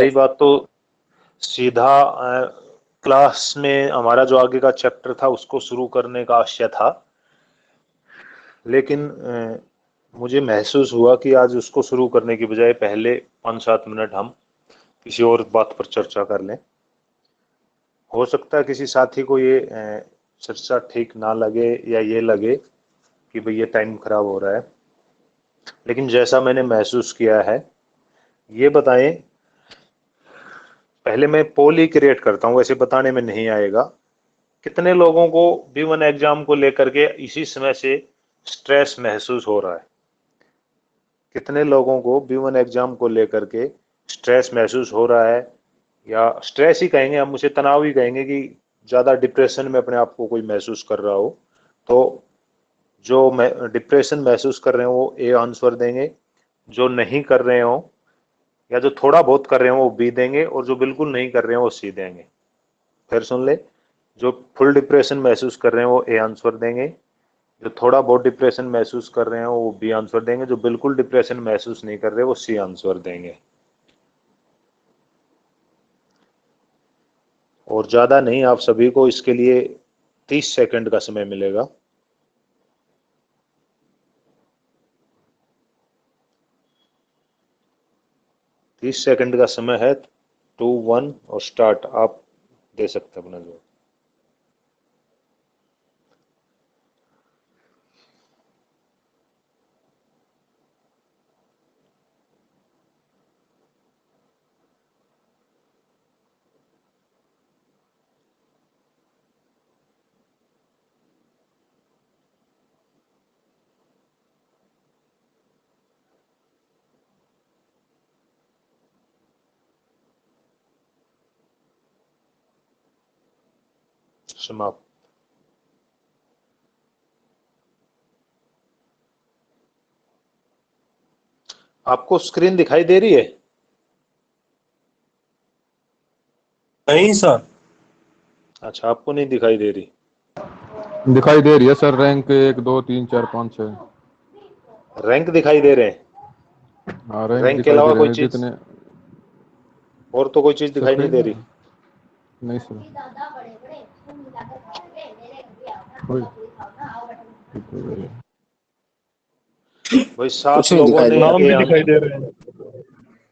पहली बात तो सीधा क्लास में हमारा जो आगे का चैप्टर था उसको शुरू करने का आशय था, लेकिन मुझे महसूस हुआ कि आज उसको शुरू करने की बजाय पहले 5-7 मिनट हम किसी और बात पर चर्चा कर लें। हो सकता है किसी साथी को ये चर्चा ठीक ना लगे या ये लगे कि भाई ये टाइम खराब हो रहा है, लेकिन जैसा मैंने महसूस किया है, ये बताएं, पहले मैं पोल ही क्रिएट करता हूँ, वैसे बताने में नहीं आएगा। कितने लोगों को B1 एग्जाम को लेकर के इसी समय से स्ट्रेस महसूस हो रहा है? कितने लोगों को B1 एग्जाम को लेकर के स्ट्रेस महसूस हो रहा है, या स्ट्रेस ही कहेंगे हम, उसे तनाव ही कहेंगे, कि ज़्यादा डिप्रेशन में अपने आप को कोई महसूस कर रहा हो? तो जो डिप्रेशन महसूस कर रहे हो वो ए आंसर देंगे, जो नहीं कर रहे हो या जो थोड़ा बहुत कर रहे हो वो बी देंगे, और जो बिल्कुल नहीं कर रहे हो वो सी देंगे। फिर सुन ले, जो फुल डिप्रेशन महसूस कर रहे हैं वो ए आंसर देंगे, जो थोड़ा बहुत डिप्रेशन महसूस कर रहे हैं वो बी आंसर देंगे, जो बिल्कुल डिप्रेशन महसूस नहीं कर रहे वो सी आंसर देंगे। और ज़्यादा नहीं, आप सभी को इसके लिए 30 सेकंड का समय मिलेगा। तीस सेकंड का समय है। 2, 1 और स्टार्ट। आप दे सकते हैं अपना जवाब। समाप्त। आपको स्क्रीन दिखाई दे रही है? नहीं सर। अच्छा, आपको नहीं दिखाई दे रही? दिखाई दे रही है सर। रैंक 1 2 3 4 5 6। रैंक दिखाई दे रहे हैं? हाँ, रैंक रैंक के दिखाई दे अलावा रहे कोई हैं चीज, जितने। और तो कोई चीज दिखाई नहीं स्क्रीन दे रही? नहीं सर। कोई भाई 7 कुछ नहीं लोगों दिखाई ने दे रहा। नाम ए भी दिखाई आंसर। दे रहे हैं।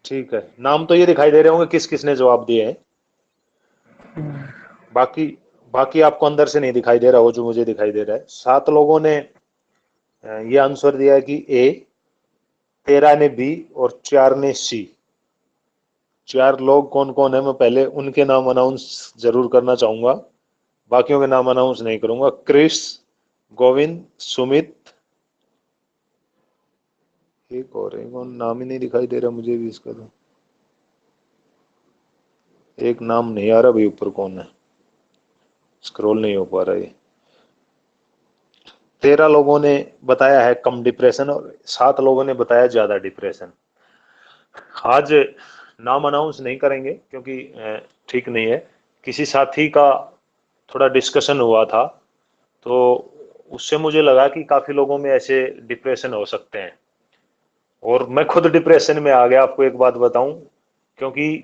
ठीक है, नाम तो ये दिखाई दे रहे होंगे किस किसने जवाब दिए हैं। बाकी बाकी आपको अंदर से नहीं दिखाई दे रहा हो, जो मुझे दिखाई दे रहा है। 7 लोगों ने ये आंसर दिया है कि ए, 13 ने बी और 4 ने सी। 4 लोग कौन कौन है, मैं पहले उनके नाम अनाउंस जरूर करना चाहूंगा, बाकियों के नाम अनाउंस नहीं करूंगा। क्रिस, गोविंद, सुमित, एक और है, कौन नाम ही नहीं दिखाई दे रहा मुझे भी इसका, तो एक नाम नहीं आ रहा भाई ऊपर, कौन है, स्क्रॉल नहीं हो पा रहा है। 13 लोगों ने बताया है कम डिप्रेशन, और 7 लोगों ने बताया ज्यादा डिप्रेशन। आज नाम अनाउंस नहीं करेंगे क्योंकि ठीक नहीं है। किसी साथी का थोड़ा डिस्कशन हुआ था, तो उससे मुझे लगा कि काफी लोगों में ऐसे डिप्रेशन हो सकते हैं, और मैं खुद डिप्रेशन में आ गया, आपको एक बात बताऊं। क्योंकि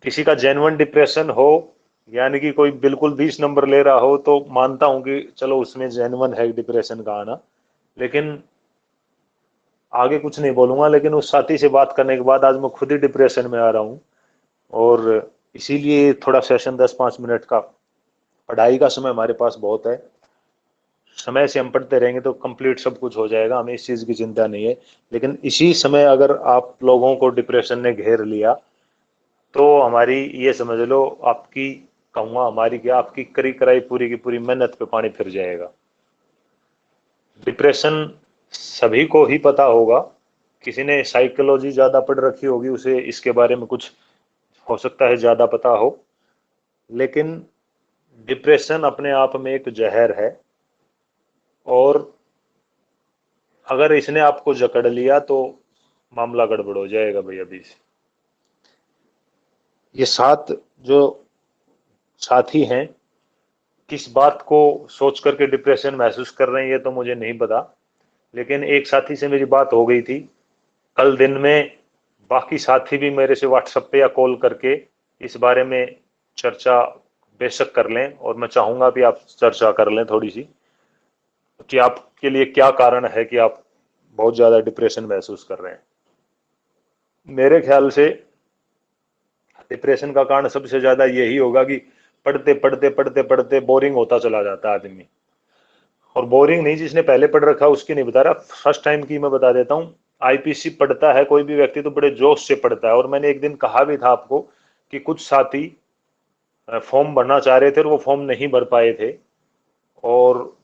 किसी का जेन्युइन डिप्रेशन हो, यानी कि कोई बिल्कुल 20 नंबर ले रहा हो, तो मानता हूं कि चलो उसमें जेन्युइन है डिप्रेशन का आना। लेकिन आगे कुछ नहीं बोलूंगा, लेकिन उस साथी से बात करने के बाद आज मैं खुद ही डिप्रेशन में आ रहा हूँ। और इसीलिए थोड़ा सेशन 10-5 मिनट का, पढ़ाई का समय हमारे पास बहुत है, समय से हम पढ़ते रहेंगे तो कंप्लीट सब कुछ हो जाएगा, हमें इस चीज़ की चिंता नहीं है। लेकिन इसी समय अगर आप लोगों को डिप्रेशन ने घेर लिया, तो हमारी ये समझ लो, आपकी कहूँगा हमारी क्या, आपकी करी कराई पूरी की पूरी मेहनत पे पानी फिर जाएगा। डिप्रेशन सभी को ही पता होगा, किसी ने साइकोलॉजी ज़्यादा पढ़ रखी होगी, उसे इसके बारे में कुछ हो सकता है ज़्यादा पता हो, लेकिन डिप्रेशन अपने आप में एक जहर है, और अगर इसने आपको जकड़ लिया तो मामला गड़बड़ हो जाएगा भाई अभी से। ये 7 जो साथी हैं, किस बात को सोच करके डिप्रेशन महसूस कर रहे हैं ये तो मुझे नहीं पता, लेकिन एक साथी से मेरी बात हो गई थी कल दिन में, बाकी साथी भी मेरे से व्हाट्सएप पे या कॉल करके इस बारे में चर्चा बेशक कर लें, और मैं चाहूँगा भी आप चर्चा कर लें थोड़ी सी कि आपके लिए क्या कारण है कि आप बहुत ज़्यादा डिप्रेशन महसूस कर रहे हैं। मेरे ख्याल से डिप्रेशन का कारण सबसे ज़्यादा यही होगा कि पढ़ते पढ़ते पढ़ते पढ़ते बोरिंग होता चला जाता है आदमी। और बोरिंग नहीं, जिसने पहले पढ़ रखा उसकी नहीं बता रहा, फर्स्ट टाइम की मैं बता देता हूँ। आईपीसी पढ़ता है कोई भी व्यक्ति तो बड़े जोश से पढ़ता है, और मैंने एक दिन कहा भी था आपको कि कुछ साथी फॉर्म भरना चाह रहे थे और वो फॉर्म नहीं भर पाए थे, और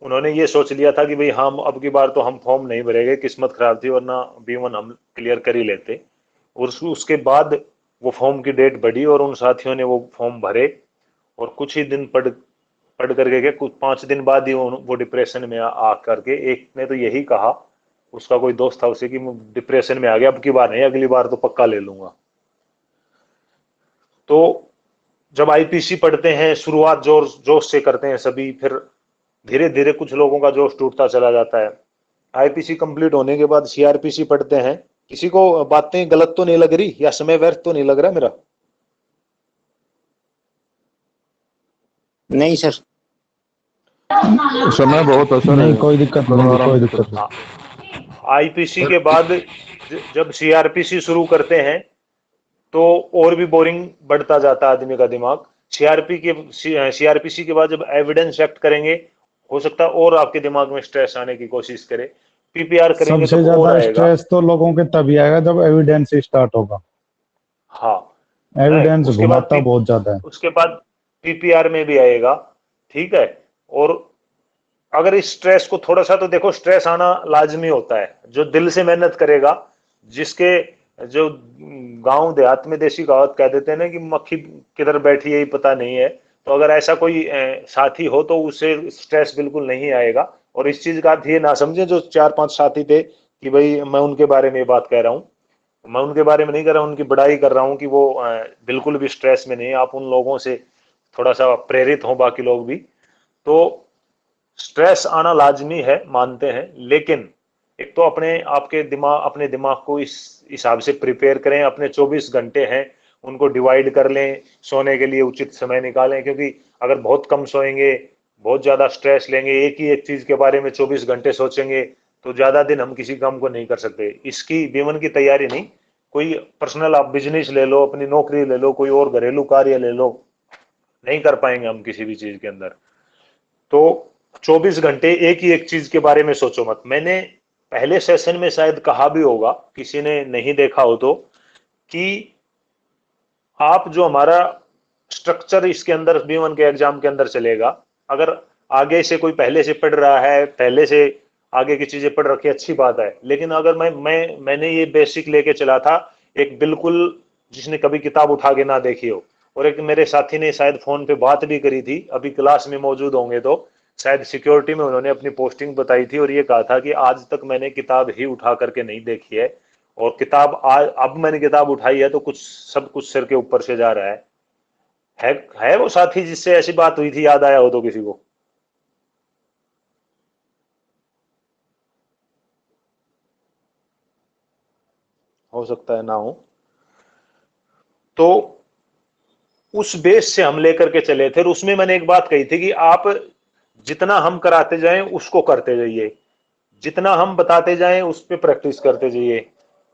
उन्होंने ये सोच लिया था कि भाई हम अब की बार तो हम फॉर्म नहीं भरेंगे, किस्मत खराब थी वरना B1 हम क्लियर कर ही लेते। और उसके बाद वो फॉर्म की डेट बढ़ी और उन साथियों ने वो फॉर्म भरे, और कुछ ही दिन पढ़ करके के कुछ 5 दिन बाद ही वो डिप्रेशन में आ करके, एक ने तो यही कहा, उसका कोई दोस्त था उसे, कि मैं डिप्रेशन में आ गया, अब की बार नहीं, अगली बार तो पक्का ले लूंगा। तो जब आईपीसी पढ़ते हैं शुरुआत जोश से करते हैं सभी, फिर धीरे धीरे कुछ लोगों का जोश टूटता चला जाता है। आईपीसी कंप्लीट होने के बाद सीआरपीसी पढ़ते हैं। किसी को बातें गलत तो नहीं लग रही या समय व्यर्थ तो नहीं लग रहा मेरा? नहीं सर, समय बहुत असर नहीं है, कोई दिक्कत थोड़ा नहीं, आराम कोई से दिक्कत करो। नहीं। आईपीसी के बाद जब सीआरपीसी शुरू करते हैं तो और भी बोरिंग बढ़ता जाता है आदमी का दिमाग। सीआरपीसी के बाद जब एविडेंस एक्ट करेंगे, हो सकता है और आपके दिमाग में स्ट्रेस आने की कोशिश करे। पीपीआर करेंगे सबसे तो और ज्यादा आएगा। स्ट्रेस तो लोगों के तभी आएगा जब एविडेंस स्टार्ट होगा। हाँ, एविडेंस उसके बाद घुमाता बहुत ज्यादा है। उसके बाद पीपीआर में भी आएगा। ठीक है। और अगर इस स्ट्रेस को थोड़ा सा, तो देखो स्ट्रेस आना लाजमी होता है, जो दिल से मेहनत करेगा, जिसके जो गांव देहात में देसी कहावत कह देते हैं ना कि मक्खी किधर बैठी है ये पता नहीं है, तो अगर ऐसा कोई साथी हो तो उसे स्ट्रेस बिल्कुल नहीं आएगा। और इस चीज का अर्थ ये ना समझे जो 4-5 साथी थे कि भाई मैं उनके बारे में बात कह रहा हूँ, मैं उनके बारे में नहीं कर रहा हूँ, उनकी बड़ाई कर रहा हूँ कि वो बिल्कुल भी स्ट्रेस में नहीं है। आप उन लोगों से थोड़ा सा प्रेरित हो, बाकी लोग भी। तो स्ट्रेस आना लाजमी है, मानते हैं, लेकिन एक तो अपने दिमाग को इस हिसाब से प्रिपेयर करें। अपने 24 घंटे हैं उनको डिवाइड कर लें, सोने के लिए उचित समय निकालें, क्योंकि अगर बहुत कम सोएंगे, बहुत ज्यादा स्ट्रेस लेंगे, एक ही एक चीज के बारे में 24 घंटे सोचेंगे, तो ज्यादा दिन हम किसी काम को नहीं कर सकते। इसकी B1 की तैयारी नहीं, कोई पर्सनल आप बिजनेस ले लो, अपनी नौकरी ले लो, कोई और घरेलू कार्य ले लो, नहीं कर पाएंगे हम किसी भी चीज के अंदर। तो 24 घंटे एक ही एक चीज के बारे में सोचो मत। मैंने पहले सेशन में शायद कहा भी होगा, किसी ने नहीं देखा हो तो, कि आप जो हमारा स्ट्रक्चर इसके अंदर B1 के एग्जाम के अंदर चलेगा, अगर आगे से कोई पहले से पढ़ रहा है, पहले से आगे की चीजें पढ़ रखी, अच्छी बात है, लेकिन अगर मैंने ये बेसिक लेके चला था, एक बिल्कुल जिसने कभी किताब उठा के ना देखी हो, और एक मेरे साथी ने शायद फोन पे बात भी करी थी, अभी क्लास में मौजूद होंगे तो, शायद सिक्योरिटी में उन्होंने अपनी पोस्टिंग बताई थी, और ये कहा था कि आज तक मैंने किताब ही उठा करके नहीं देखी है, और किताब आज अब मैंने किताब उठाई है तो कुछ सब कुछ सिर के ऊपर से जा रहा है वो साथी जिससे ऐसी बात हुई थी, याद आया हो तो किसी को? हो सकता है ना हो। तो उस बेस से हम लेकर के चले थे, और उसमें मैंने एक बात कही थी कि आप जितना हम कराते जाएं उसको करते जाइए, जितना हम बताते जाएं उस पर प्रैक्टिस करते जाइए।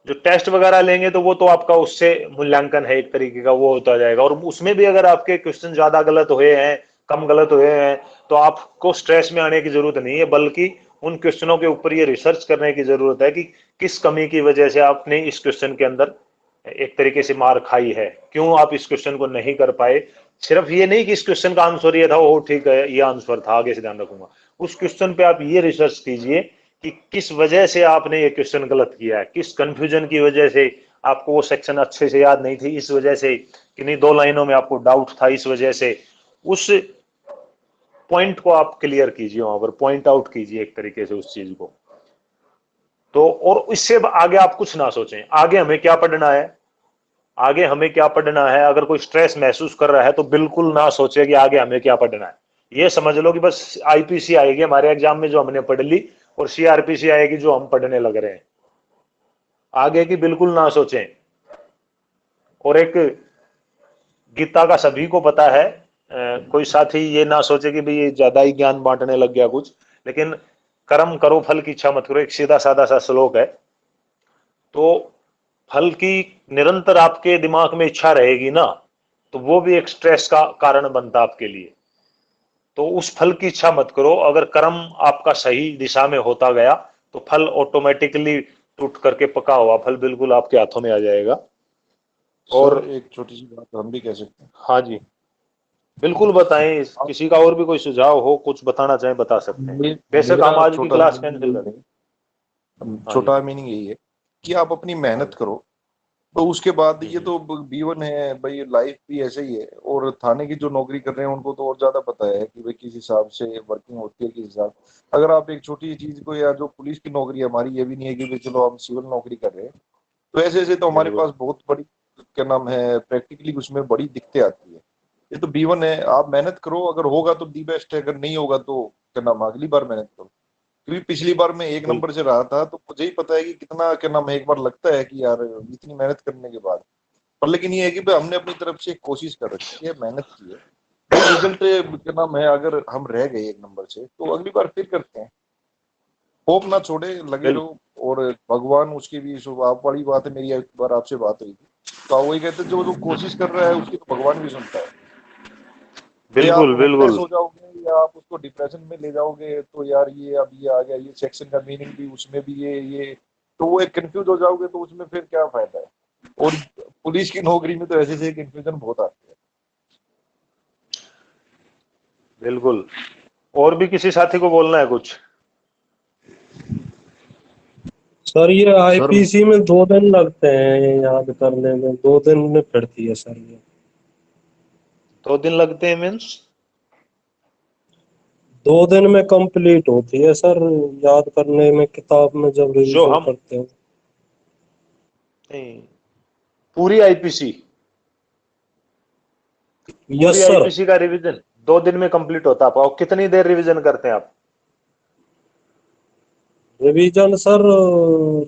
जो टेस्ट वगैरह लेंगे तो वो तो आपका उससे मूल्यांकन है एक तरीके का, वो होता जाएगा, और उसमें भी अगर आपके क्वेश्चन ज्यादा गलत हुए हैं, कम गलत हुए हैं, तो आपको स्ट्रेस में आने की जरूरत नहीं है, बल्कि उन क्वेश्चनों के ऊपर ये रिसर्च करने की जरूरत है कि किस कमी की वजह से आपने इस क्वेश्चन के अंदर एक तरीके से मार खाई है, क्यों आप इस क्वेश्चन को नहीं कर पाए। सिर्फ ये नहीं कि इस क्वेश्चन का आंसर ये था, वो ठीक है ये आंसर था, आगे से ध्यान रखूंगा। उस क्वेश्चन पे आप ये रिसर्च कीजिए कि किस वजह से आपने ये क्वेश्चन गलत किया है, किस कंफ्यूजन की वजह से आपको वो सेक्शन अच्छे से याद नहीं थी, इस वजह से कि नहीं 2 लाइनों में आपको डाउट था, इस वजह से। उस पॉइंट को आप क्लियर कीजिए, वहां पर पॉइंट आउट कीजिए एक तरीके से उस चीज को। तो और इससे आगे आप कुछ ना सोचें, आगे हमें क्या पढ़ना है, आगे हमें क्या पढ़ना है। अगर कोई स्ट्रेस महसूस कर रहा है तो बिल्कुल ना सोचे कि आगे हमें क्या पढ़ना है। ये समझ लो कि बस आईपीसी आएगी हमारे एग्जाम में जो हमने पढ़ ली, और सीआरपीसी आएगी जो हम पढ़ने लग रहे हैं। आगे की बिल्कुल ना सोचें। और एक गीता का सभी को पता है, कोई साथी ये ना सोचे कि भाई ये ज्यादा ही ज्ञान बांटने लग गया कुछ, लेकिन कर्म करो फल की इच्छा मत करो, एक सीधा साधा सा श्लोक है। तो फल की निरंतर आपके दिमाग में इच्छा रहेगी ना, तो वो भी एक स्ट्रेस का कारण बनता आपके लिए। तो उस फल की इच्छा मत करो। अगर कर्म आपका सही दिशा में होता गया तो फल ऑटोमेटिकली टूट करके पका हुआ फल बिल्कुल आपके हाथों में आ जाएगा। और सर एक छोटी सी बात हम भी कह सकते हैं। हाँ जी, बिल्कुल बताएं। किसी का और भी कोई सुझाव हो, कुछ बताना चाहें बता सकते हैं। बेशक हम मेरा आज की छोटा क्लास मीनिंग कैंसिल यही करें। है, हाँ जी, छोटा मीनिंग यही है कि आप अपनी हाँ मेहनत जी। करो। तो उसके बाद ये हम्म, तो B1 है भाई, लाइफ भी ऐसे ही है। और थाने की जो नौकरी कर रहे हैं उनको तो और ज्यादा पता है कि भाई किस हिसाब से वर्किंग होती है, किस हिसाब। अगर आप एक छोटी चीज को, या जो पुलिस की नौकरी है हमारी, ये भी नहीं है कि भाई चलो हम सिविल नौकरी कर रहे हैं, तो ऐसे ऐसे तो हमारे बिल्कुल पास बहुत बड़ी, क्या नाम है, प्रैक्टिकली उसमें बड़ी दिक्कतें आती है। ये तो B1 है, आप मेहनत करो, अगर होगा तो दी बेस्ट है, अगर नहीं होगा तो क्या नाम है, अगली बार मेहनत करो। क्योंकि पिछली बार मैं एक बिल्कुल नंबर से रहा था, तो मुझे ही पता है कि कितना, क्या नाम है, एक बार लगता है कि यार इतनी मेहनत करने के बाद। पर लेकिन ये है कि भाई हमने अपनी तरफ से एक कोशिश कर रखी है, मेहनत की है। भाई रिजल्ट, क्या नाम है, अगर हम रह गए एक नंबर से तो अगली बार फिर करते हैं। होप ना छोड़े, लगे बिल्कुल रहो। और भगवान उसकी भी आप, बड़ी बात है, मेरी एक बार आपसे बात हुई थी, तो वही कहते हैं, जो जो कोशिश कर रहा है उसकी तो भगवान भी सुनता है। भाई आप बिल्कुल होपलेस बिल्कुल हो जाओगे या आप उसको डिप्रेशन में ले जाओगे, तो यार ये अब ये आ गया, ये सेक्शन का मीनिंग भी उसमें भी ये, तो वो एक कंफ्यूज हो जाओगे, तो उसमें फिर क्या फायदा है। और पुलिस की नौकरी में तो ऐसे से कंफ्यूजन बहुत आती है। बिल्कुल। और भी किसी साथी को बोलना है कुछ? सर ये सर आईपीसी में 2 दिन लगते हैं याद करने में, 2 दिन में पड़ती है सर ये। 2 दिन लगते हैं मीन्स? 2 दिन में कंप्लीट होती है सर, याद करने में, किताब में जब जो रिवीजन हम करते हैं। नहीं, पूरी आईपीसी, पूरी यस सर। आईपीसी का रिवीजन 2 दिन में कंप्लीट होता है आपका? और कितनी देर रिवीजन करते हैं आप? रिवीजन सर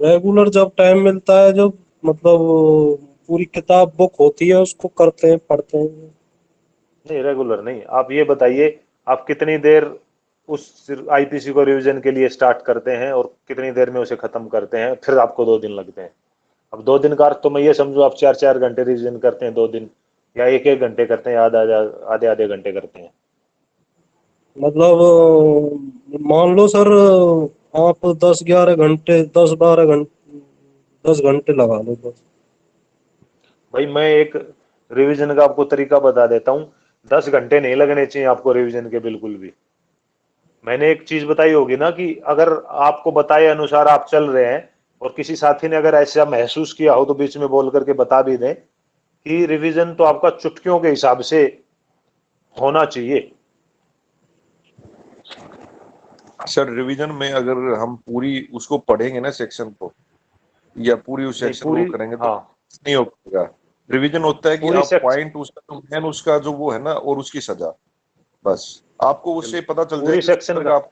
रेगुलर जब टाइम मिलता है, जब मतलब पूरी किताब बुक होती है उसको करते हैं, पढ़ते हैं। नहीं, रेगुलर नहीं। आप ये बताइए, आप कितनी देर उस आईपीसी को रिवीजन के लिए स्टार्ट करते हैं और कितनी देर में उसे खत्म करते हैं, फिर आपको 2 दिन लगते हैं? अब 2 दिन का अर्थ तो मैं ये समझू आप 4-4 घंटे रिवीजन करते हैं 2 दिन, या 1-1 घंटे करते हैं, आधे आधे आधे घंटे करते हैं? मतलब मान लो सर, आप 10-11 घंटे, 10-12 घंटे, 10 घंटे लगा लो बस। भाई मैं एक रिवीजन का आपको तरीका बता देता हूँ। 10 घंटे नहीं लगने चाहिए आपको रिवीजन के, बिल्कुल भी। मैंने एक चीज बताई होगी ना कि अगर आपको बताए अनुसार आप चल रहे हैं, और किसी साथी ने अगर ऐसा महसूस किया हो तो बीच में बोल करके बता भी दें कि रिवीजन तो आपका चुटकियों के हिसाब से होना चाहिए। सर रिवीजन में अगर हम पूरी उसको पढ़ेंगे ना, सेक्शन को, या पूरी उस नहीं, सेक्शन को पूरी, करेंगे, तो हाँ, नहीं हो पाएगा। रिवीजन होता है कि पूरी आप सेक्शन, पॉइंट उसका जो मेन, उसका जो वो है ना, और उसकी सजा, बस आपको उससे पता चल जाए पूरी कि उस सेक्शन चैप्टर का, का आप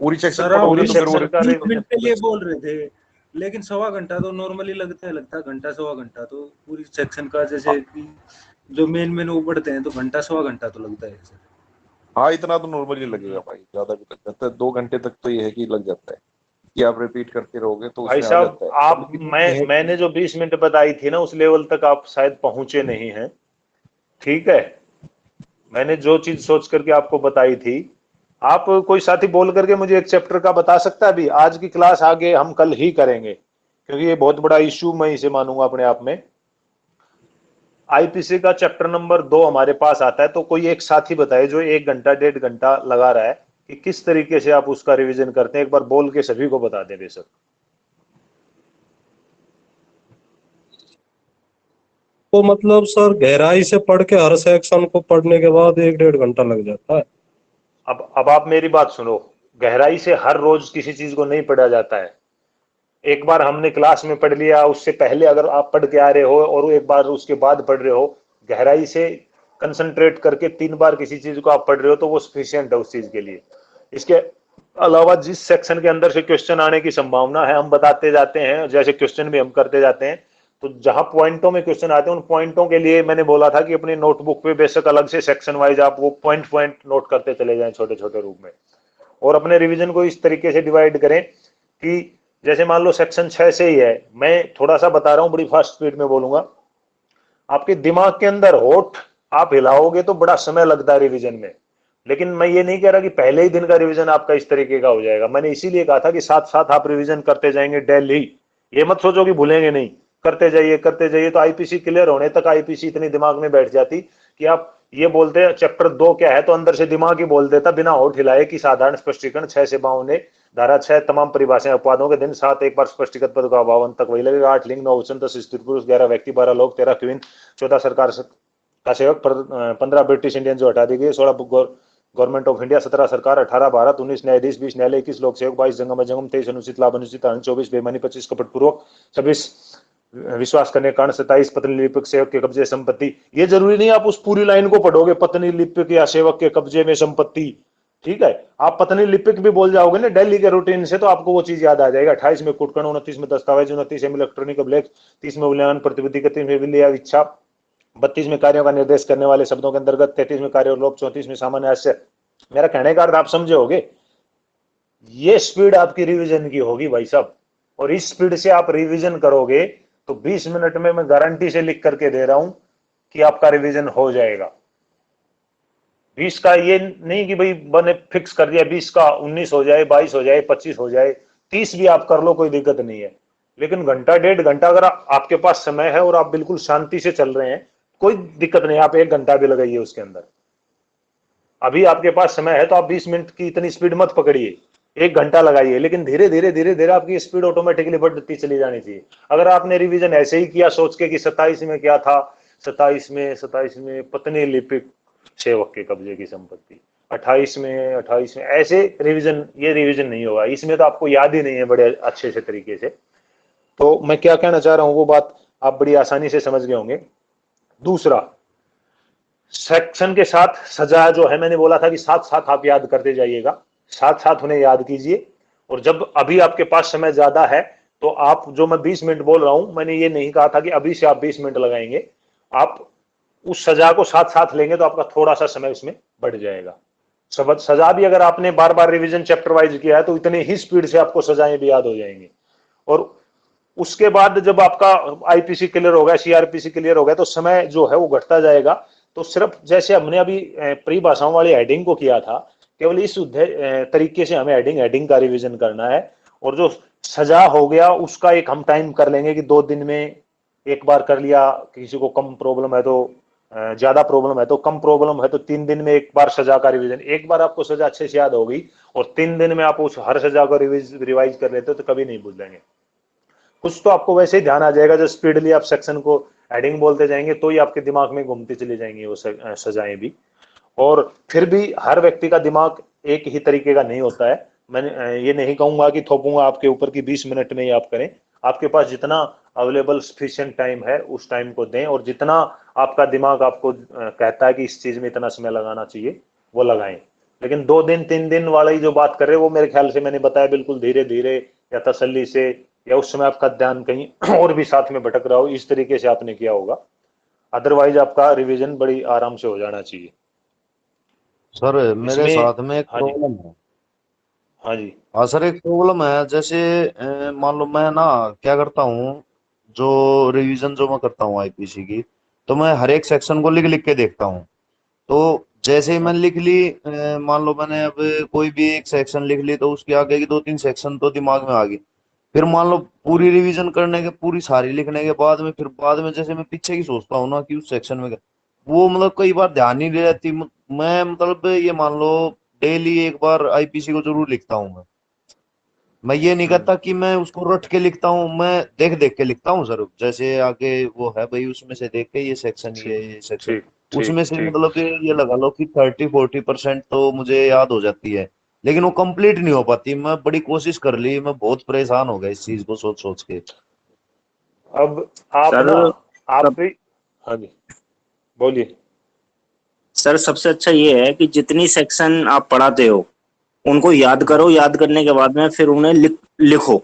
पूरी सेक्शन सर आप पढ़ोगे पूरी तो फिर 20 वो सेक्शन का मिनट रिवीजन। के लिए बोल रहे थे, लेकिन 1.25 घंटा तो नॉर्मली लगता है, घंटा 1.25 घंटा तो पूरी सेक्शन का, जैसे कि जो मेन मेन वो पढ़ते हैं तो घंटा 1.25 घंटा तो लगता है सर। हाँ, इतना तो नॉर्मली लगेगा भाई, ज्यादा भी लग जाता है। 2 घंटे तक तो ये है कि लग जाता है, कि आप रिपीट करते रहोगे तो भाई उसमें आ साहब, जाता है। पर आप, लेकिन ये है कि मैंने जो 20 मिनट बताई थी ना, उस लेवल तक आप शायद पहुंचे नहीं हैं। ठीक है, मैंने जो चीज सोच करके आपको बताई थी, आप, कोई साथी बोल करके मुझे एक चैप्टर का बता सकता है अभी? आज की क्लास आगे हम कल ही करेंगे, क्योंकि ये बहुत बड़ा इश्यू मैं इसे मानूंगा अपने आप में। आईपीसी का चैप्टर नंबर 2 हमारे पास आता है, तो कोई एक साथी बताए जो 1 घंटा 1.5 घंटा लगा रहा है कि किस तरीके से आप उसका रिवीजन करते हैं, एक बार बोल के सभी को बता दें बेशक। तो मतलब सर गहराई से पढ़ के हर सेक्शन को पढ़ने के बाद 1-1.5 घंटा लग जाता है। अब आप मेरी बात सुनो। गहराई से हर रोज किसी चीज को नहीं पढ़ा जाता है। एक बार हमने क्लास में पढ़ लिया, उससे पहले अगर आप पढ़ के आ रहे हो और एक बार उसके बाद पढ़ रहे हो, गहराई से कंसंट्रेट करके 3 बार किसी चीज को आप पढ़ रहे हो, तो वो सफिशियंट है उस चीज के लिए। इसके अलावा जिस सेक्शन के अंदर से क्वेश्चन आने की संभावना है हम बताते जाते हैं, जैसे क्वेश्चन भी हम करते जाते हैं। तो जहां पॉइंटों में क्वेश्चन आते हैं उन पॉइंटों के लिए मैंने बोला था कि अपनी नोटबुक पे बेशक अलग से सेक्शन वाइज आप वो पॉइंट पॉइंट नोट करते चले जाएं छोटे छोटे रूप में, और अपने रिवीजन को इस तरीके से डिवाइड करें कि जैसे मान लो सेक्शन 6 से ही है, मैं थोड़ा सा बता रहा हूं, बड़ी फास्ट स्पीड में बोलूंगा। आपके दिमाग के अंदर होठ आप हिलाओगे तो बड़ा समय लगता है रिवीजन में, लेकिन मैं ये नहीं कह रहा कि पहले ही दिन का रिवीजन आपका इस तरीके का हो जाएगा। मैंने इसीलिए कहा था कि साथ साथ आप रिवीजन करते जाएंगे डेली। ये मत सोचो कि भूलेंगे नहीं, करते जाइए करते जाइए। तो आईपीसी क्लियर होने तक आईपीसी इतनी दिमाग में बैठ जाती कि आप ये बोलते चैप्टर 2 क्या है तो अंदर से दिमाग ही बोल देता बिना होठ हिलाए कि साधारण स्पष्टीकरण 6 से 52, धारा 6 तमाम परिभाषाएं अपवादों के दिन 7 एक बार स्पष्टीकृत पद का 52 तक वही लगेगा। 8 लिंग, 9 वचन, 10 स्त्री पुरुष, 11 व्यक्ति, 12 लोग, 13 क्वीन, 14 सरकार का सेवक, 15 ब्रिटिश इंडियन जो हटा दी गई, 16 गवर्नमेंट ऑफ इंडिया, 17 सरकार, 18 भारत, 19 न्यायाधीश, 20 न्यायालय, 21 लोक सेवक, 22 जंगम अजंगम, 23 अनुचित लाभ अनुचित, 24 बेईमानी, 25 कपट पूर्वक, 26 विश्वास करने के कारण, 27 पत्नी लिपिक सेवक के कब्जे संपत्ति। ये जरूरी नहीं आप उस पूरी लाइन को पढ़ोगे, पत्नी लिपिक या सेवक के कब्जे में संपत्ति, ठीक है। आप पत्नी लिपिक भी बोल जाओगे ना डेली के रूटीन से तो आपको वो चीज याद आ जाएगा। 28 में कुटकण, 29 में दस्तावेज, 29 में इलेक्ट्रॉनिक अभिलेख, 30 में मूल्यांकन प्रतिविधि, 31 में विलय या इच्छा, 32 में कार्यों का निर्देश करने वाले शब्दों के अंतर्गत, 33 में कार्य और लोक, 34 में सामान्य हास्य। मेरा कहने का अर्थ आप समझे होगे। ये स्पीड आपकी रिवीजन की होगी भाई साहब, और इस स्पीड से आप रिवीजन करोगे तो 20 मिनट में मैं गारंटी से लिख करके दे रहा हूं कि आपका रिवीजन हो जाएगा। 20 का ये नहीं कि भाई बने फिक्स कर दिया 20 का 19 हो जाए, 22 हो जाए, 25 हो जाए, 30 भी आप कर लो, कोई दिक्कत नहीं है। लेकिन घंटा 1.5 घंटा अगर आपके पास समय है और आप बिल्कुल शांति से चल रहे हैं, कोई दिक्कत नहीं, आप 1 घंटा भी लगाइए उसके अंदर। अभी आपके पास समय है तो आप 20 मिनट की इतनी स्पीड मत पकड़िए, 1 घंटा लगाइए, लेकिन धीरे धीरे धीरे धीरे आपकी स्पीड ऑटोमेटिकली बढ़ती चली जानी चाहिए। अगर आपने रिवीजन ऐसे ही किया सोच के कि 27 में क्या था, 27 में पत्नी लिपिक सेवक के कब्जे की संपत्ति, 28 में ऐसे रिवीजन, ये रिवीजन नहीं होगा। इसमें तो आपको याद ही नहीं है बड़े अच्छे से तरीके से। तो मैं क्या कहना चाह रहा हूं वो बात आप बड़ी आसानी से समझ गए होंगे। दूसरा, सेक्शन के साथ सजा जो है, मैंने बोला था कि साथ साथ आप याद करते जाइएगा, साथ साथ उन्हें याद कीजिए। और जब अभी आपके पास समय ज्यादा है तो आप, जो मैं 20 मिनट बोल रहा हूं, मैंने ये नहीं कहा था कि अभी से आप 20 मिनट लगाएंगे। आप उस सजा को साथ साथ लेंगे तो आपका थोड़ा सा समय उसमें बढ़ जाएगा। सजा भी अगर आपने बार बार रिवीजन चैप्टर वाइज किया है तो इतने ही स्पीड से आपको सजाएं भी याद हो जाएंगी। और उसके बाद जब आपका आईपीसी क्लियर हो गया, सीआरपीसी क्लियर हो गया, तो समय जो है वो घटता जाएगा। तो सिर्फ जैसे हमने अभी परिभाषाओं वाली हेडिंग को किया था, केवल इस तरीके से हमें हेडिंग का रिवीजन करना है। और जो सजा हो गया उसका एक हम टाइम कर लेंगे कि 2 दिन में एक बार कर लिया, किसी को कम प्रॉब्लम है तो ज्यादा प्रॉब्लम है तो कम प्रॉब्लम है तो 3 दिन में एक बार सजा का रिवीजन। एक बार आपको सजा अच्छे से याद होगी और 3 दिन में आप उस हर सजा को रिवाइज कर लेते हो तो कभी नहीं भूलेंगे। कुछ तो आपको वैसे ही ध्यान आ जाएगा, जो स्पीडली आप सेक्शन को हेडिंग बोलते जाएंगे तो ही आपके दिमाग में घूमती चली जाएंगी वो सजाएं भी। और फिर भी हर व्यक्ति का दिमाग एक ही तरीके का नहीं होता है। मैंने ये नहीं कहूंगा कि थोपूंगा आपके ऊपर कि 20 मिनट में ही आप करें। आपके पास जितना अवेलेबल सफिशिएंट टाइम है उस टाइम को दें, और जितना आपका दिमाग आपको कहता है कि इस चीज में इतना समय लगाना चाहिए वो लगाएं। लेकिन 2 दिन 3 दिन वाला ही जो बात कर रहे हैं वो मेरे ख्याल से मैंने बताया बिल्कुल धीरे धीरे या तसल्ली से, या उस समय आपका ध्यान कहीं और भी साथ में भटक रहा हो, इस तरीके से आपने किया होगा। अदरवाइज आपका रिवीजन बड़ी आराम से हो जाना चाहिए। सर मेरे इसमें साथ में एक हाँ जी, प्रॉब्लम है। हाँ जी, हाँ सर, एक प्रॉब्लम है। जैसे मान लो मैं ना क्या करता हूँ, जो रिवीजन जो मैं करता हूँ आईपीसी की, तो मैं हर एक सेक्शन को लिख लिख के देखता हूँ। तो जैसे ही मैंने लिख ली, मान लो मैंने अब कोई भी एक सेक्शन लिख ली, तो उसके आगे की 2-3 सेक्शन तो दिमाग में आ गई। फिर मान लो पूरी रिवीजन करने के, पूरी सारी लिखने के बाद में, फिर बाद में जैसे मैं पीछे की सोचता हूँ ना कि उस सेक्शन में वो मतलब कई बार ध्यान नहीं रहती। मैं मतलब ये मान लो डेली एक बार आईपीसी को जरूर लिखता हूँ। मैं ये नहीं करता कि मैं उसको रट के लिखता हूँ, मैं देख देख के लिखता हूँ सर। जैसे आगे वो है भाई, उसमें से देख के ये सेक्शन, ठीक ये सेक्शन, ठीक ठीक उसमें से ठीक। मतलब कि ये लगा लो कि 30-40% तो मुझे याद हो जाती है, लेकिन वो कंप्लीट नहीं हो पाती। मैं बड़ी कोशिश कर ली, मैं बहुत परेशान हो गया इस चीज को सोच सोच के। अब आप सर ना, आप सब भी, हाँ जी, बोलिए। सर सबसे अच्छा ये है कि जितनी सेक्शन आप पढ़ाते हो उनको याद करो, याद करने के बाद में फिर उन्हें लिखो,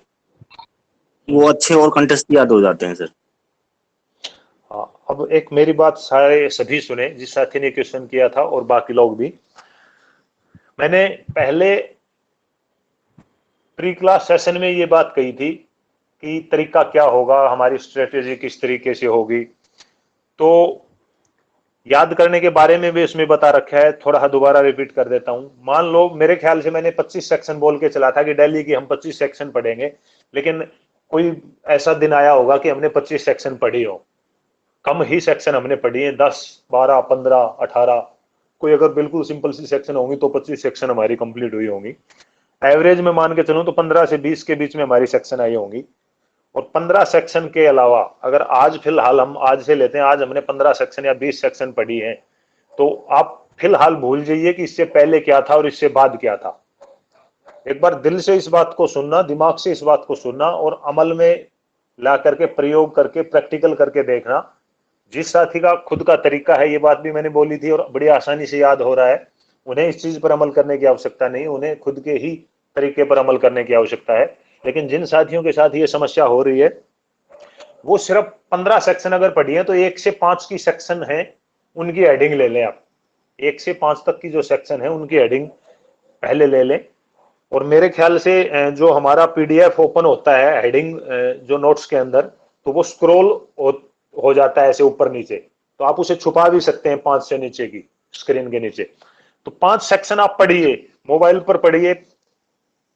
वो अच्छे और कंटेस्ट याद हो जाते हैं सर। हाँ, अब एक मेरी बात सारे सभी सुने, जिस साथी ने क्वेश्चन किया था और बाकी लोग भी। मैंने पहले प्री क्लास सेशन में ये बात कही थी कि तरीका क्या होगा, हमारी स्ट्रेटेजी किस तरीके से होगी। तो याद करने के बारे में भी उसमें बता रखा है, थोड़ा दोबारा रिपीट कर देता हूं। मान लो मेरे ख्याल से मैंने 25 सेक्शन बोल के चला था कि दिल्ली की हम 25 सेक्शन पढ़ेंगे, लेकिन कोई ऐसा दिन आया होगा कि हमने 25 सेक्शन पढ़ी हो, कम ही सेक्शन हमने पढ़ी है, 10, 12, 15, 18, कोई अगर बिल्कुल सिंपल सी सेक्शन होंगी तो 25 सेक्शन हमारी कंप्लीट हुई होंगी। एवरेज में मान के चलूं तो 15 से 20 के बीच में हमारी सेक्शन आई होंगी। और 15 सेक्शन के अलावा अगर आज फिलहाल हम आज से लेते हैं, आज हमने 15 सेक्शन या 20 सेक्शन पढ़ी है, तो आप फिलहाल भूल जाइए कि इससे पहले क्या था और इससे बाद क्या था। एक बार दिल से इस बात को सुनना, दिमाग से इस बात को सुनना और अमल में ला करके, प्रयोग करके, प्रैक्टिकल करके देखना। जिस साथी का खुद का तरीका है, ये बात भी मैंने बोली थी और बड़ी आसानी से याद हो रहा है, उन्हें इस चीज पर अमल करने की आवश्यकता नहीं, उन्हें खुद के ही तरीके पर अमल करने की आवश्यकता है। लेकिन जिन साथियों के साथ ये समस्या हो रही है, वो सिर्फ 15 सेक्शन अगर पढ़ी है तो 1 से 5 की सेक्शन है, उनकी हेडिंग ले लें आप। 1 से 5 तक की जो सेक्शन है उनकी हेडिंग पहले ले लें। और मेरे ख्याल से जो हमारा पीडीएफ ओपन होता है हेडिंग जो नोट्स के अंदर, तो वो स्क्रॉल हो जाता है ऐसे ऊपर नीचे, तो आप उसे छुपा भी सकते हैं 5 से नीचे की स्क्रीन के नीचे। तो 5 सेक्शन आप पढ़िए, मोबाइल पर पढ़िए,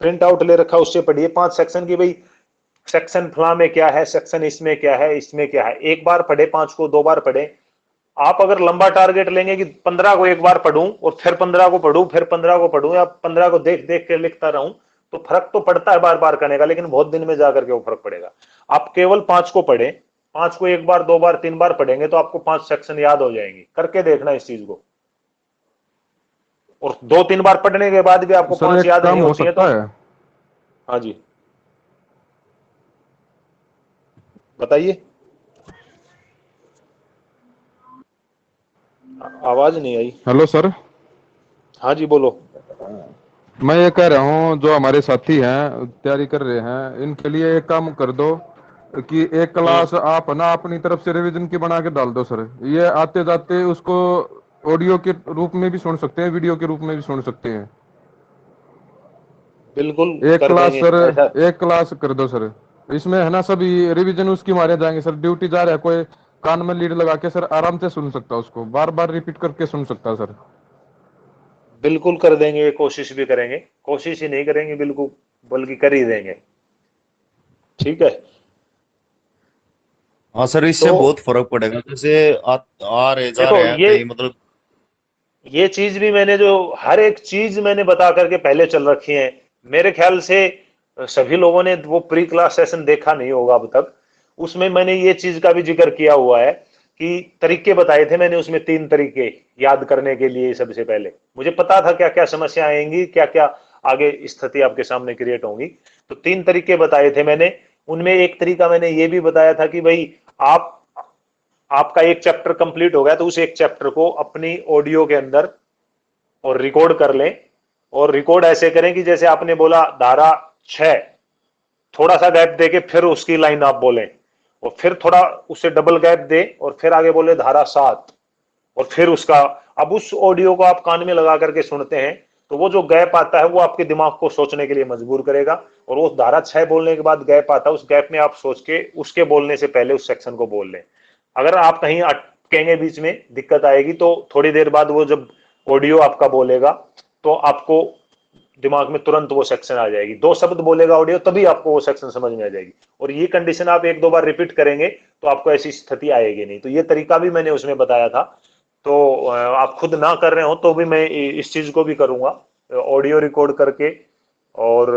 प्रिंट आउट ले रखा उससे पढ़िए 5 सेक्शन की, भाई सेक्शन फला में क्या है, सेक्शन इसमें क्या है, इसमें क्या है। एक बार पढ़े 5 को, 2 बार पढ़े। आप अगर लंबा टारगेट लेंगे कि 15 को एक बार पढ़ूं और फिर 15 को पढ़ूं, फिर 15 को पढ़ूं, या 15 को देख देख के लिखता रहूं, तो फर्क तो पड़ता है बार बार करने का, लेकिन बहुत दिन में जाकर के वो फर्क पड़ेगा। आप केवल 5 को पढ़ें, 5 को एक बार, 2 बार, 3 बार पढ़ेंगे तो आपको 5 सेक्शन याद हो जाएंगे। करके देखना इस चीज को। और 2-3 बार पढ़ने के बाद भी आपको 5 याद नहीं होती है तो हाँ जी बताइए, आवाज नहीं आई। Hello sir. हाँ जी बोलो। मैं ये कह रहा हूँ, जो हमारे साथी हैं तैयारी कर रहे हैं, इनके लिए एक काम कर दो कि एक क्लास आप ना अपनी तरफ से रिवीजन की बना के डाल दो सर। ये आते जाते उसको ऑडियो के रूप में भी सुन सकते हैं, वीडियो के रूप में भी सुन सकते हैं। बिल्कुल एक कर क्लास देंगे सर, एक क्लास कर दो सर। इसमें है ना सभी रिवीजन उसकी मारे जाएंगे सर। ड्यूटी जा रहा है कोई, कान में लीड लगा के सर आराम से सुन सकता है, उसको बार बार रिपीट करके सुन सकता है सर। बिल्कुल कर देंगे, कोशिश भी करेंगे, कोशिश ही नहीं करेंगे बिल्कुल, बल्कि कर ही देंगे। ठीक है। हाँ सर, इससे तो बहुत फर्क पड़ेगा। जैसे आ रहे जा देखो रहे हैं कहीं, मतलब ये चीज भी मैंने, जो हर एक चीज मैंने बता करके पहले चल रखी है। मेरे ख्याल से सभी लोगों ने वो प्री क्लास सेशन देखा नहीं होगा अब तक। उसमें मैंने ये चीज का भी जिक्र किया हुआ है कि तरीके बताए थे मैंने, उसमें 3 तरीके याद करने के लिए। सबसे पहले मुझे पता था क्या क्या समस्या आएंगी, क्या क्या आगे स्थिति आपके सामने क्रिएट होंगी, तो 3 तरीके बताए थे मैंने। उनमें एक तरीका मैंने ये भी बताया था कि भाई आपका एक चैप्टर कंप्लीट हो गया तो उस एक चैप्टर को अपनी ऑडियो के अंदर और रिकॉर्ड कर लें। और रिकॉर्ड ऐसे करें कि जैसे आपने बोला धारा 6, थोड़ा सा गैप देके फिर उसकी लाइन आप बोलें, और फिर थोड़ा उससे डबल गैप दे और फिर आगे बोले धारा 7, और फिर उसका, अब उस ऑडियो को आप कान में लगा करके सुनते हैं तो वो जो गैप आता है वो आपके दिमाग को सोचने के लिए मजबूर करेगा। और वो धारा 6 बोलने के बाद गैप आता है, उस गैप में आप सोच के उसके बोलने से पहले उस सेक्शन को बोल लें। अगर आप कहीं अटकेंगे, बीच में दिक्कत आएगी, तो थोड़ी देर बाद वो जब ऑडियो आपका बोलेगा तो आपको दिमाग में तुरंत वो सेक्शन आ जाएगी। 2 शब्द बोलेगा ऑडियो, तभी आपको वो सेक्शन समझ में आ जाएगी। और ये कंडीशन आप 1-2 बार रिपीट करेंगे तो आपको ऐसी स्थिति आएगी नहीं। तो ये तरीका भी मैंने उसमें बताया था। तो आप खुद ना कर रहे हो तो भी मैं इस चीज को भी करूंगा, ऑडियो रिकॉर्ड करके और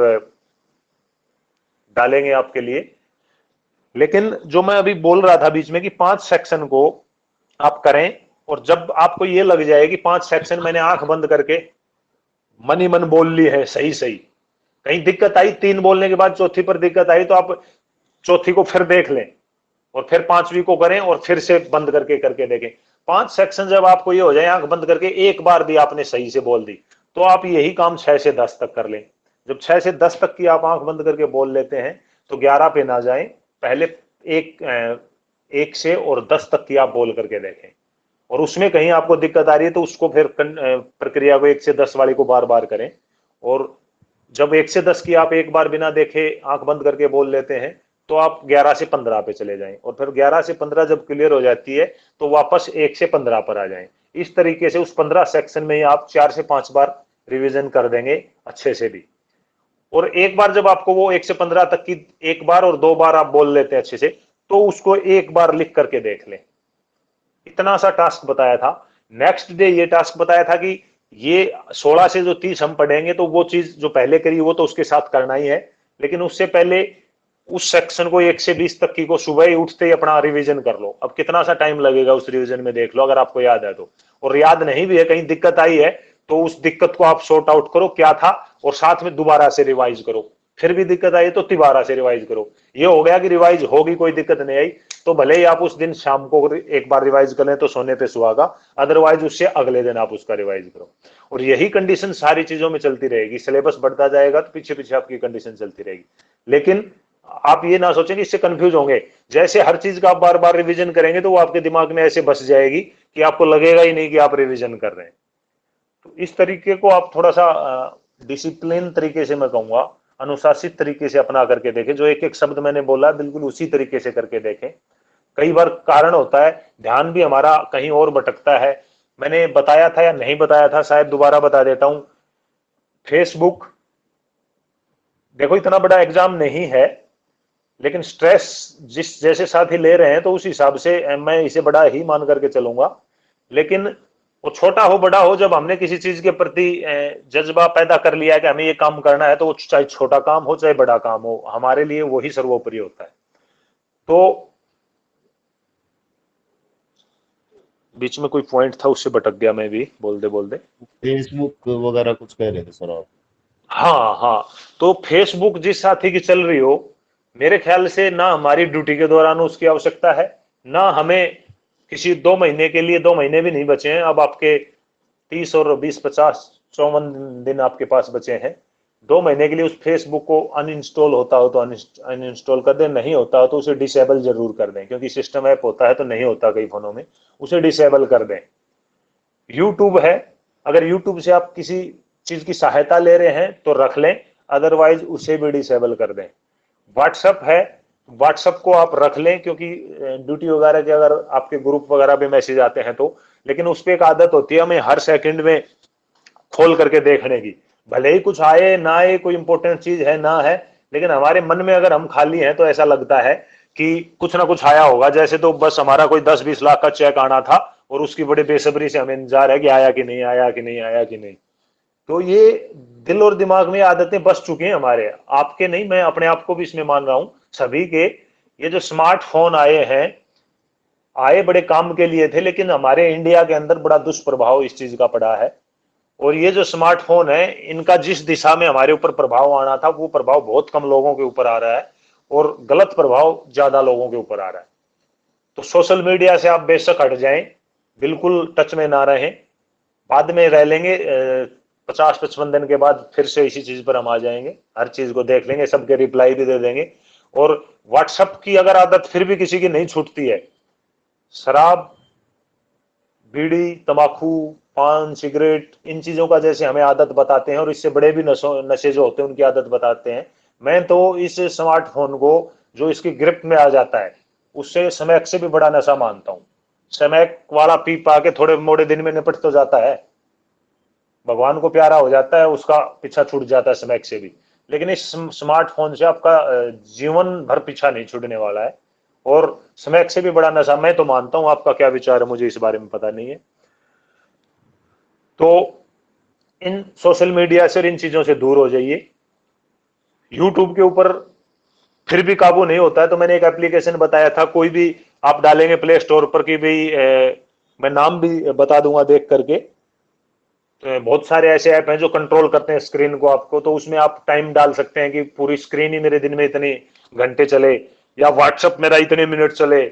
डालेंगे आपके लिए। लेकिन जो मैं अभी बोल रहा था बीच में कि 5 सेक्शन को आप करें, और जब आपको ये लग जाए कि 5 सेक्शन मैंने आंख बंद करके मन ही मन बोल ली है सही सही, कहीं दिक्कत आई 3 बोलने के बाद चौथी पर दिक्कत आई, तो आप चौथी को फिर देख लें और फिर 5वीं को करें और फिर से बंद करके देखें। 5 सेक्शन जब आपको ये हो जाए आंख बंद करके एक बार भी आपने सही से बोल दी, तो आप यही काम 6 से 10 तक कर लें। जब 6 से 10 तक की आप आंख बंद करके बोल लेते हैं तो 11 पे ना जाएं, पहले एक से और 10 तक की आप बोल करके देखें, और उसमें कहीं आपको दिक्कत आ रही है तो उसको फिर प्रक्रिया को 1 से 10 वाली को बार बार करें। और जब 1 से 10 की आप एक बार बिना देखे आंख बंद करके बोल लेते हैं तो आप 11 से 15 पे चले जाएं, और फिर 11 से 15 जब क्लियर हो जाती है तो वापस 1 से 15 पर आ जाएं। इस तरीके से उस 15 सेक्शन में ही आप 4 से 5 बार रिवीजन कर देंगे अच्छे से भी। और एक बार जब आपको वो 1 से 15 तक की एक बार और 2 बार आप बोल लेते हैं अच्छे से, तो उसको एक बार लिख करके देख लें। इतना सा टास्क बताया था। नेक्स्ट डे ये टास्क बताया था कि ये 16 से जो 30 हम पढ़ेंगे तो वो चीज जो पहले करी वो तो उसके साथ करना ही है, लेकिन उससे पहले उस सेक्शन को 1 से 20 तक की को सुबह ही उठते ही अपना रिवीजन कर लो। अब कितना सा टाइम लगेगा उस रिवीजन में देख लो, अगर आपको याद है तो। और याद नहीं भी है, कहीं दिक्कत आई है तो उस दिक्कत को आप सॉर्ट आउट करो क्या था, और साथ में दोबारा से रिवाइज करो। फिर भी दिक्कत आई तो दोबारा से रिवाइज करो। ये हो गया कि रिवाइज होगी, कोई दिक्कत नहीं आई तो भले ही आप उस दिन शाम को एक बार रिवाइज कर लें तो सोने पे सुहागा, अदरवाइज उससे अगले दिन आप उसका रिवाइज करो। और यही कंडीशन सारी चीजों में चलती रहेगी। सिलेबस बढ़ता जाएगा तो पीछे पीछे आपकी कंडीशन चलती रहेगी। लेकिन आप ये ना सोचें कि इससे कंफ्यूज होंगे। जैसे हर चीज का आप बार बार रिवीजन करेंगे तो वो आपके दिमाग में ऐसे बस जाएगी कि आपको लगेगा ही नहीं कि आप रिवीजन कर रहे हैं। तो इस तरीके को आप थोड़ा सा डिसिप्लिन तरीके से, मैं कहूंगा अनुशासित तरीके से अपना करके देखें। जो एक एक शब्द मैंने बोला बिल्कुल उसी तरीके से करके देखें। कई बार कारण होता है ध्यान भी हमारा कहीं और भटकता है। मैंने बताया था या नहीं बताया था, शायद दोबारा बता देता हूं। फेसबुक, देखो इतना बड़ा एग्जाम नहीं है, लेकिन स्ट्रेस जिस जैसे साथी ले रहे हैं तो उस हिसाब से मैं इसे बड़ा ही मान करके चलूंगा। लेकिन वो छोटा हो बड़ा हो, जब हमने किसी चीज के प्रति जज्बा पैदा कर लिया है कि हमें ये काम करना है, तो वो चाहे छोटा काम हो चाहे बड़ा काम हो, हमारे लिए वही सर्वोपरि होता है। तो बीच में कोई पॉइंट था उससे भटक गया मैं भी बोलते बोलते। फेसबुक वगैरह कुछ कह रहे थे सर आप? हाँ हाँ, तो फेसबुक जिस साथी की चल रही हो, मेरे ख्याल से ना हमारी ड्यूटी के दौरान उसकी आवश्यकता है, ना हमें किसी 2 महीने के लिए। 2 महीने भी नहीं बचे हैं अब, आपके 30 और 20 50 54 दिन आपके पास बचे हैं। 2 महीने के लिए उस फेसबुक को अनइंस्टॉल होता हो तो अनइंस्टॉल कर दें, नहीं होता हो तो उसे डिसेबल जरूर कर दें, क्योंकि सिस्टम ऐप होता है तो नहीं होता कई फोनों में, उसे डिसेबल कर दें। यूट्यूब है, अगर यूट्यूब से आप किसी चीज की सहायता ले रहे हैं तो रख लें, अदरवाइज उसे भी डिसेबल कर दें। व्हाट्सएप है, व्हाट्सएप को आप रख लें, क्योंकि ड्यूटी वगैरह के अगर आपके ग्रुप वगैरह पे मैसेज आते हैं तो, लेकिन उस पर एक आदत होती है हमें हर सेकंड में खोल करके देखने की। भले ही कुछ आए ना आए, कोई इंपॉर्टेंट चीज है ना है, लेकिन हमारे मन में अगर हम खाली हैं तो ऐसा लगता है कि कुछ ना कुछ आया होगा। जैसे तो बस हमारा कोई 10-20 लाख का चेक आना था और उसकी बड़ी बेसब्री से हमें इंतजार है कि आया कि नहीं, आया कि नहीं, आया कि नहीं। तो ये दिल और दिमाग में आदतें बस चुकी हैं हमारे, आपके नहीं, मैं अपने आप को भी इसमें मान रहा हूं, सभी के। ये जो स्मार्टफोन आए हैं, आए बड़े काम के लिए थे, लेकिन हमारे इंडिया के अंदर बड़ा दुष्प्रभाव इस चीज का पड़ा है। और ये जो स्मार्टफोन है, इनका जिस दिशा में हमारे ऊपर प्रभाव आना था वो प्रभाव बहुत कम लोगों के ऊपर आ रहा है, और गलत प्रभाव ज्यादा लोगों के ऊपर आ रहा है। तो सोशल मीडिया से आप बेशक हट जाएं, बिल्कुल टच में ना रहें, बाद में रह लेंगे। 50-55 दिन के बाद फिर से इसी चीज पर हम आ जाएंगे, हर चीज को देख लेंगे, सबके रिप्लाई भी दे देंगे। और व्हाट्सएप की अगर आदत फिर भी किसी की नहीं छूटती है, शराब, बीड़ी, तंबाकू, पान, सिगरेट, इन चीजों का जैसे हमें आदत बताते हैं, और इससे बड़े भी नशे जो होते हैं उनकी आदत बताते हैं, मैं तो इस स्मार्टफोन को जो इसकी ग्रिप में आ जाता है उससे स्मैक से भी बड़ा नशा मानता हूं। स्मैक वाला पी पा के थोड़े मोड़े दिन में निपट तो जाता है, भगवान को प्यारा हो जाता है, उसका पीछा छूट जाता है स्मैक से भी, लेकिन इस स्मार्टफोन से आपका जीवन भर पीछा नहीं छूटने वाला है। और स्मैक से भी बड़ा नशा मैं तो मानता हूं, आपका क्या विचार है मुझे इस बारे में पता नहीं है। तो इन सोशल मीडिया से और इन चीजों से दूर हो जाइए। यूट्यूब के ऊपर फिर भी काबू नहीं होता है तो मैंने एक एप्लीकेशन बताया था, कोई भी आप डालेंगे प्ले स्टोर पर कि भाई, मैं नाम भी बता दूंगा देख करके, तो बहुत सारे ऐसे ऐप हैं जो कंट्रोल करते हैं स्क्रीन को आपको, तो उसमें आप टाइम डाल सकते हैं कि पूरी स्क्रीन ही मेरे दिन में इतने घंटे चले, या व्हाट्सएप मेरा इतने मिनट चले।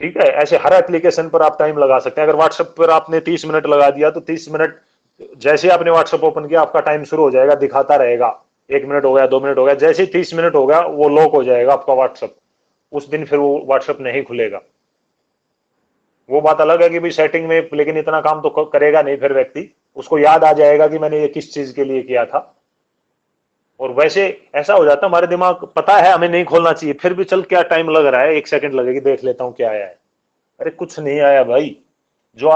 ठीक है, ऐसे हर एप्लीकेशन पर आप टाइम लगा सकते हैं। अगर व्हाट्सएप पर आपने 30 मिनट लगा दिया तो 30 मिनट जैसे ही आपने व्हाट्सएप ओपन किया आपका टाइम शुरू हो जाएगा, दिखाता रहेगा 1 मिनट हो गया, 2 मिनट हो गया, जैसे ही 30 मिनट हो गया वो लॉक हो जाएगा आपका व्हाट्सएप। उस दिन फिर वो व्हाट्सएप नहीं खुलेगा। वो बात अलग है कि भाई सेटिंग में, लेकिन इतना काम तो करेगा नहीं फिर व्यक्ति, उसको याद आ जाएगा कि मैंने ये किस चीज के लिए किया था। और वैसे ऐसा हो जाता है हमारे दिमाग, पता है हमें नहीं खोलना चाहिए, फिर भी चल क्या टाइम लग रहा है, 1 सेकंड लगेगी, देख लेता हूं क्या आया है। अरे कुछ नहीं आया भाई। जो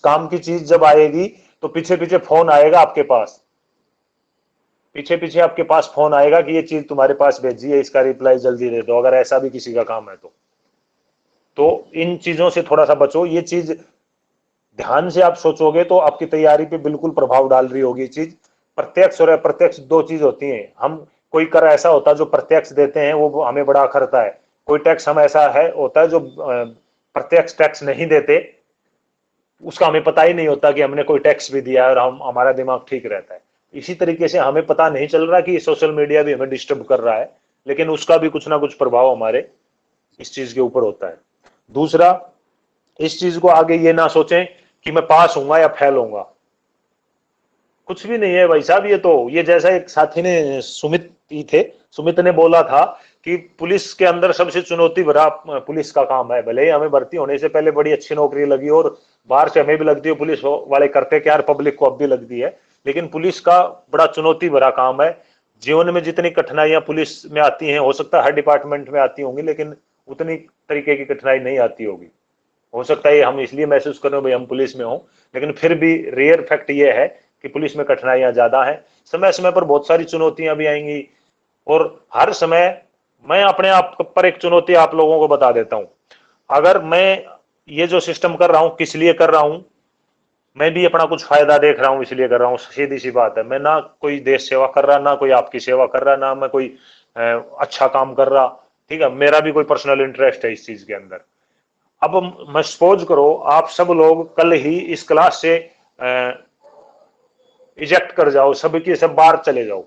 काम की चीज जब आएगी तो पीछे पीछे फोन आएगा आपके पास, पीछे पीछे आपके पास फोन आएगा कि ये चीज तुम्हारे पास भेजी है, इसका रिप्लाई जल्दी दे दो, अगर ऐसा भी किसी का काम है तो इन चीजों से थोड़ा सा बचो। ये चीज ध्यान से आप सोचोगे तो आपकी तैयारी पे बिल्कुल प्रभाव डाल रही होगी। चीज प्रत्यक्ष और अप्रत्यक्ष दो चीज होती हैं। हम कोई कर ऐसा होता है जो प्रत्यक्ष देते हैं वो हमें बड़ा अखरता है, कोई टैक्स हम ऐसा है होता है जो प्रत्यक्ष टैक्स नहीं देते, उसका हमें पता ही नहीं होता कि हमने कोई टैक्स भी दिया है और हमारा दिमाग ठीक रहता है। इसी तरीके से हमें पता नहीं चल रहा कि सोशल मीडिया भी हमें डिस्टर्ब कर रहा है, लेकिन उसका भी कुछ ना कुछ प्रभाव हमारे इस चीज के ऊपर होता है। दूसरा, इस चीज को आगे ये ना सोचें कि मैं पास होऊंगा या फेल होऊंगा, कुछ भी नहीं है भाई साहब। ये जैसा एक साथी ने, सुमित ही थे, सुमित ने बोला था कि पुलिस के अंदर सबसे चुनौती भरा पुलिस का काम है। भले ही हमें भर्ती होने से पहले बड़ी अच्छी नौकरी लगी और बाहर से हमें भी लगती है, पुलिस वाले करते क्या, पब्लिक को अब भी लगती है, लेकिन पुलिस का बड़ा चुनौती भरा काम है। जीवन में जितनी कठिनाइयां पुलिस में आती हैं, हो सकता है हर डिपार्टमेंट में आती होंगी, लेकिन उतनी तरीके की कठिनाई नहीं आती होगी। हो सकता है हम इसलिए महसूस कर रहे हो भाई हम पुलिस में हो, लेकिन फिर भी रियल फैक्ट ये है कि पुलिस में कठिनाइयां ज्यादा है। समय समय पर बहुत सारी चुनौतियां भी आएंगी, और हर समय मैं अपने आप पर एक चुनौती आप लोगों को बता देता हूं। अगर मैं ये जो सिस्टम कर रहा हूं, किस लिए कर रहा हूं, मैं भी अपना कुछ फायदा देख रहा हूं इसलिए कर रहा हूं, सीधी सी बात है। मैं ना कोई देश सेवा कर रहा, ना कोई आपकी सेवा कर रहा, ना मैं कोई अच्छा काम कर रहा, ठीक है। मेरा भी कोई पर्सनल इंटरेस्ट है इस चीज के अंदर। अब मैं सपोज करो आप सब लोग कल ही इस क्लास से इजेक्ट कर जाओ, सबकी सब बाहर चले जाओ।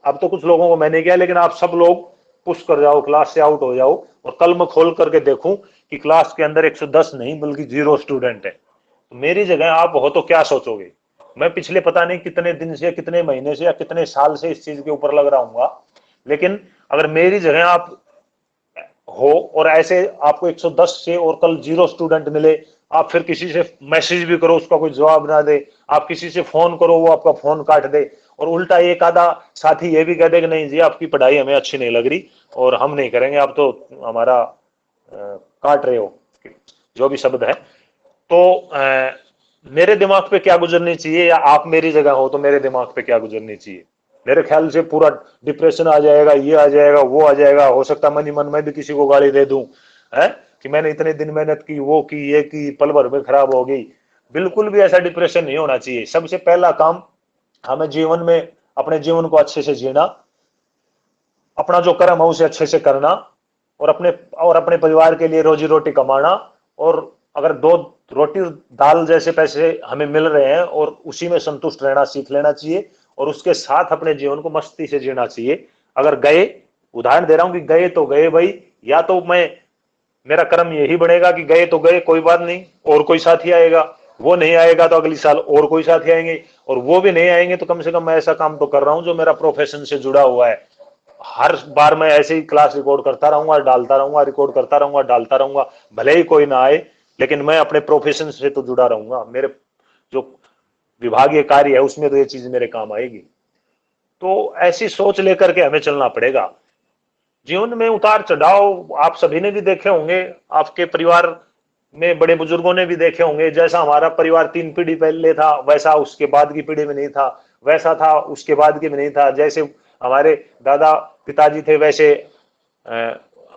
अब तो कुछ लोगों को मैंने किया, लेकिन आप सब लोग पुश कर जाओ, क्लास से आउट हो जाओ, और कल मैं खोल करके देखूं कि क्लास के अंदर 110 नहीं बल्कि 0 स्टूडेंट है। तो मेरी जगह आप हो तो क्या सोचोगे? मैं पिछले पता नहीं कितने दिन से, कितने महीने से या कितने साल से इस चीज के ऊपर लग रहा हूँ, लेकिन अगर मेरी जगह आप हो और ऐसे आपको 110 से और कल 0 स्टूडेंट मिले, आप फिर किसी से मैसेज भी करो उसका कोई जवाब ना दे, आप किसी से फोन करो वो आपका फोन काट दे, और उल्टा एक आधा साथी ये भी कह दे कि नहीं जी आपकी पढ़ाई हमें अच्छी नहीं लग रही और हम नहीं करेंगे, आप तो हमारा काट रहे हो, जो भी शब्द है। तो मेरे दिमाग पे क्या गुजरनी चाहिए, या आप मेरी जगह हो तो मेरे दिमाग पे क्या गुजरनी चाहिए? मेरे ख्याल से पूरा डिप्रेशन आ जाएगा, ये आ जाएगा, वो आ जाएगा। हो सकता मन ही मन में भी किसी को गाली दे दूं, है कि मैंने इतने दिन मेहनत की, वो की, ये की, पल भर में खराब हो गई। बिल्कुल भी ऐसा डिप्रेशन नहीं होना चाहिए। सबसे पहला काम हमें जीवन में अपने जीवन को अच्छे से जीना, अपना जो कर्म है उसे अच्छे से करना, और अपने परिवार के लिए रोजी रोटी कमाना। और अगर 2 रोटी दाल जैसे पैसे हमें मिल रहे हैं और उसी में संतुष्ट रहना सीख लेना चाहिए, और उसके साथ अपने जीवन को मस्ती से जीना चाहिए। अगर गए, उदाहरण दे रहा हूं कि गए तो गए भाई, या तो मेरा कर्म यही बनेगा कि गए तो गए, कोई बात नहीं, और कोई साथी आएगा, वो नहीं आएगा तो अगली साल और कोई साथी आएंगे, और वो भी नहीं आएंगे तो कम से कम मैं ऐसा काम तो कर रहा हूं जो मेरा प्रोफेशन से जुड़ा हुआ है। हर बार मैं ऐसे ही क्लास रिकॉर्ड करता रहूंगा, डालता रहूंगा, रिकॉर्ड करता रहूंगा, डालता रहूंगा, भले ही कोई ना आए, लेकिन मैं अपने प्रोफेशन से तो जुड़ा रहूंगा। मेरे जो विभागीय कार्य है उसमें तो ये चीज मेरे काम आएगी। तो ऐसी सोच लेकर के हमें चलना पड़ेगा। जीवन में उतार चढ़ाव आप सभी ने भी देखे होंगे, आपके परिवार में बड़े बुजुर्गों ने भी देखे होंगे। जैसा हमारा परिवार 3 पीढ़ी पहले था, वैसा उसके बाद की पीढ़ी में नहीं था, वैसा था उसके बाद की में नहीं था। जैसे हमारे दादा पिताजी थे, वैसे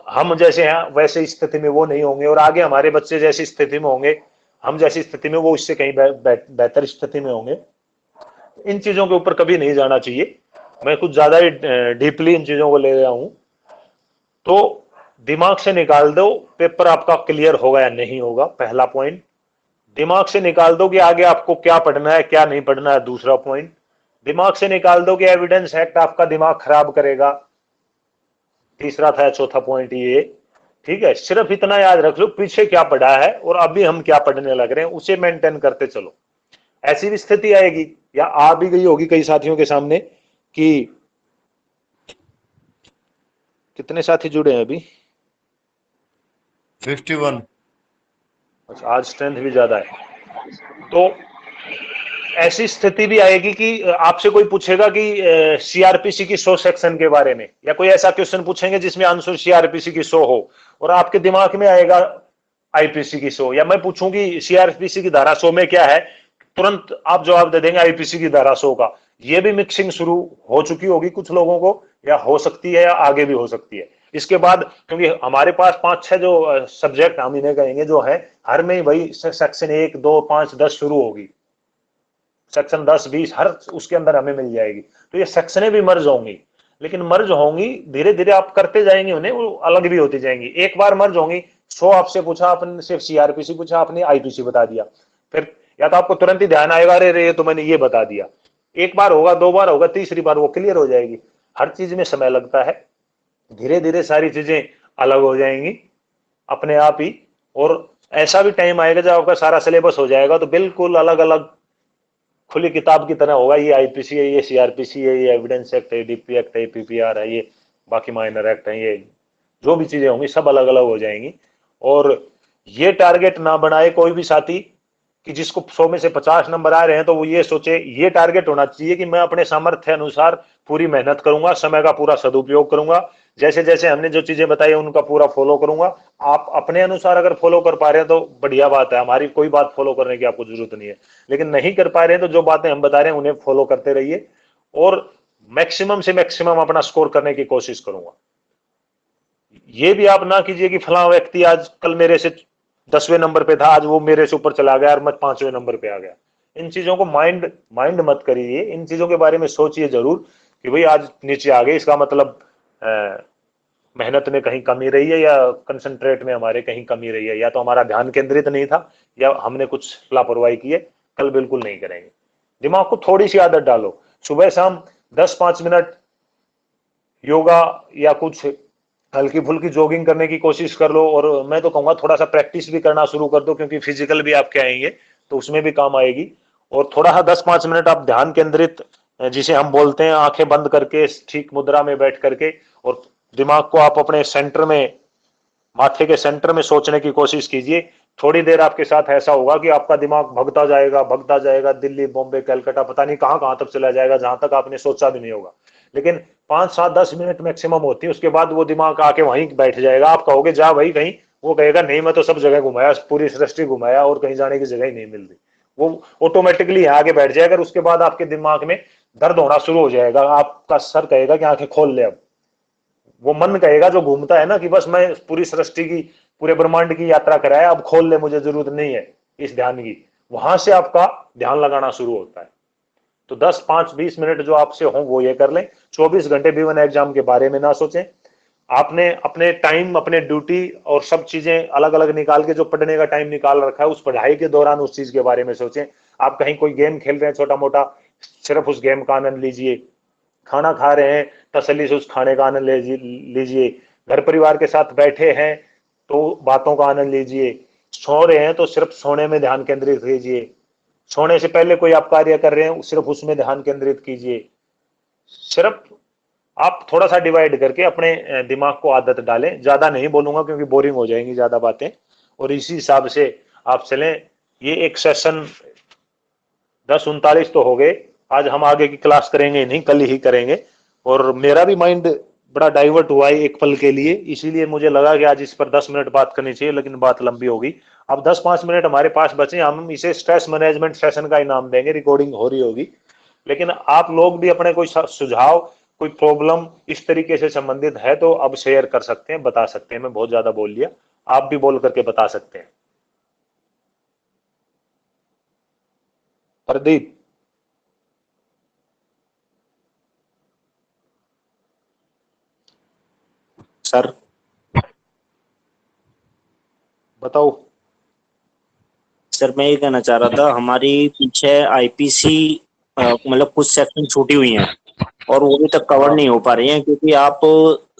हम जैसे हैं वैसे स्थिति में वो नहीं होंगे, और आगे हमारे बच्चे जैसी स्थिति में होंगे, हम जैसी स्थिति में, वो इससे कहीं बेहतर स्थिति में होंगे। इन चीजों के ऊपर कभी नहीं जाना चाहिए। मैं कुछ ज्यादा ही डीपली इन चीजों को ले रहा हूं। तो दिमाग से निकाल दो पेपर आपका क्लियर होगा या नहीं होगा, पहला पॉइंट। दिमाग से निकाल दो कि आगे आपको क्या पढ़ना है क्या नहीं पढ़ना है, दूसरा पॉइंट। दिमाग से निकाल दो कि एविडेंस एक्ट आपका दिमाग खराब करेगा, तीसरा था, चौथा पॉइंट ये। ठीक है, सिर्फ इतना याद रख लो पीछे क्या पढ़ा है और अभी हम क्या पढ़ने लग रहे हैं, उसे मेंटेन करते चलो। ऐसी भी स्थिति आएगी या आ भी गई होगी कई साथियों के सामने कि कितने साथी जुड़े हैं अभी? 51। अच्छा, आज स्ट्रेंथ भी ज्यादा है। तो ऐसी स्थिति भी आएगी कि आपसे कोई पूछेगा कि सीआरपीसी की 100 सेक्शन के बारे में, या कोई ऐसा क्वेश्चन पूछेंगे जिसमें आंसर सीआरपीसी की 100 हो, और आपके दिमाग में आएगा आईपीसी की 100, या मैं पूछूंगी सीआरपीसी की धारा 100 में क्या है, तुरंत आप जवाब दे देंगे आईपीसी की धारा 100 का। ये भी मिक्सिंग शुरू हो चुकी होगी कुछ लोगों को, या हो सकती है, या आगे भी हो सकती है। इसके बाद क्योंकि हमारे पास 5-6 जो सब्जेक्ट हम इन्हें कहेंगे जो है, हर में वही सेक्शन 1, 2, 5, 10 शुरू होगी, सेक्शन 10, 20 हर उसके अंदर हमें मिल जाएगी। तो ये सेक्शनें भी मर्ज होंगी, लेकिन मर्ज होंगी धीरे धीरे, आप करते जाएंगे उन्हें, वो अलग भी होती जाएंगी। एक बार मर्ज होंगी, 100 आपसे पूछा, आपने सिर्फ सीआरपीसी पूछा, आपने आईपीसी बता दिया, फिर या तो आपको तुरंत ही ध्यान आएगा, अरे ये तो मैंने ये बता दिया। एक बार होगा, 2 बार होगा, तीसरी बार वो क्लियर हो जाएगी। हर चीज में समय लगता है, धीरे धीरे सारी चीजें अलग हो जाएंगी अपने आप ही। और ऐसा भी टाइम आएगा जब आपका सारा सिलेबस हो जाएगा तो बिल्कुल अलग अलग खुली किताब की तरह होगा। ये आईपीसी है, ये सीआरपीसी है, ये एविडेंस एक्ट है, डीपी एक्ट है, पीपीआर है, ये बाकी माइनर एक्ट है, ये जो भी चीजें होंगी सब अलग अलग हो जाएंगी। और ये टारगेट ना बनाए कोई भी साथी कि जिसको 100 में से 50 नंबर आ रहे हैं तो वो ये सोचे, ये टारगेट होना चाहिए कि मैं अपने सामर्थ्य अनुसार पूरी मेहनत करूंगा, समय का पूरा सदुपयोग करूंगा, जैसे जैसे हमने जो चीजें बताई उनका पूरा फॉलो करूंगा। आप अपने अनुसार अगर फॉलो कर पा रहे हैं तो बढ़िया बात है, हमारी कोई बात फॉलो करने की आपको जरूरत नहीं है। लेकिन नहीं कर पा रहे हैं तो जो बातें हम बता रहे हैं उन्हें फॉलो करते रहिए, और मैक्सिमम से मैक्सिमम अपना स्कोर करने की कोशिश करूंगा। ये भी आप ना कीजिए कि फलां व्यक्ति आज कल मेरे से 10वें नंबर पे था, आज वो मेरे से ऊपर चला गया और मैं 5वें नंबर पे आ गया। इन चीजों को माइंड मत करिए, इन चीजों के बारे में सोचिए जरूर कि भाई आज नीचे आ गए, इसका मतलब मेहनत में कहीं कमी रही है, या कंसंट्रेट में हमारे कहीं कमी रही है, या तो हमारा ध्यान केंद्रित नहीं था, या हमने कुछ लापरवाही की है। कल बिल्कुल नहीं करेंगे। दिमाग को थोड़ी सी आदत डालो, सुबह शाम 10-5 मिनट योगा या कुछ हल्की फुल्की जॉगिंग करने की कोशिश कर लो। और मैं तो कहूंगा थोड़ा सा प्रैक्टिस भी करना शुरू कर दो, क्योंकि फिजिकल भी आपके आएंगे तो उसमें भी काम आएगी। और थोड़ा सा 10-5 मिनट आप ध्यान केंद्रित, जिसे हम बोलते हैं आंखें बंद करके ठीक मुद्रा में बैठ करके, और दिमाग को आप अपने सेंटर में, माथे के सेंटर में सोचने की कोशिश कीजिए। थोड़ी देर आपके साथ ऐसा होगा कि आपका दिमाग भगता जाएगा, दिल्ली, बॉम्बे, कलकत्ता, पता नहीं कहां कहां तक चला जाएगा, जहां तक आपने सोचा भी नहीं होगा। लेकिन 5-7-10 मिनट मैक्सिमम होती है, उसके बाद वो दिमाग आके वहीं बैठ जाएगा। आप कहोगे जा भाई कहीं, वो कहेगा नहीं मैं तो सब जगह घुमाया, पूरी सृष्टि घुमाया और कहीं जाने की जगह ही नहीं मिल रही। वो ऑटोमेटिकली आगे बैठ जाएगा। उसके बाद आपके दिमाग में दर्द होना शुरू हो जाएगा, आपका सर कहेगा कि आंखें खोल ले। अब वो मन कहेगा जो घूमता है ना कि बस मैं पूरी सृष्टि की, पूरे ब्रह्मांड की यात्रा कराया, अब खोल ले, मुझे जरूरत नहीं है इस ध्यान की। वहां से आपका ध्यान लगाना शुरू होता है। तो 10, 5, 20 मिनट जो आपसे हो वो ये कर लें। 24 घंटे B1 एग्जाम के बारे में ना सोचें। आपने अपने टाइम, अपने ड्यूटी और सब चीजें अलग अलग निकाल के जो पढ़ने का टाइम निकाल रखा है, उस पढ़ाई के दौरान उस चीज के बारे में सोचें। आप कहीं कोई गेम खेल रहे हैं छोटा मोटा, सिर्फ उस गेम का आनंद लीजिए। खाना खा रहे हैं, तसल्ली से उस खाने का आनंद लीजिए। घर परिवार के साथ बैठे हैं तो बातों का आनंद लीजिए। सो रहे हैं तो सिर्फ सोने में ध्यान केंद्रित कीजिए। सोने से पहले कोई आप कार्य कर रहे हैं, सिर्फ उसमें ध्यान केंद्रित कीजिए। सिर्फ आप थोड़ा सा डिवाइड करके अपने दिमाग को आदत डालें। ज्यादा नहीं बोलूंगा क्योंकि बोरिंग हो जाएंगी ज्यादा बातें, और इसी हिसाब से आप चलें। ये एक सेशन 10:39 तो हो गए। आज हम आगे की क्लास करेंगे नहीं, कल ही करेंगे। और मेरा भी माइंड बड़ा डाइवर्ट हुआ है एक पल के लिए, इसीलिए मुझे लगा कि आज इस पर 10 मिनट बात करनी चाहिए, लेकिन बात लंबी होगी। अब 10-5 मिनट हमारे पास बचे, हम इसे स्ट्रेस मैनेजमेंट सेशन का इनाम देंगे। रिकॉर्डिंग हो रही होगी, लेकिन आप लोग भी अपने कोई सुझाव, कोई प्रॉब्लम इस तरीके से संबंधित है तो अब शेयर कर सकते हैं, बता सकते हैं। मैं बहुत ज्यादा बोल लिया, आप भी बोल करके बता सकते हैं। प्रदीप, सर बताओ। सर मैं ये कहना चाह रहा था, हमारी पीछे आईपीसी मतलब कुछ सेक्शन छूटी हुई हैं और वो अभी तक कवर नहीं हो पा रही हैं, क्योंकि आप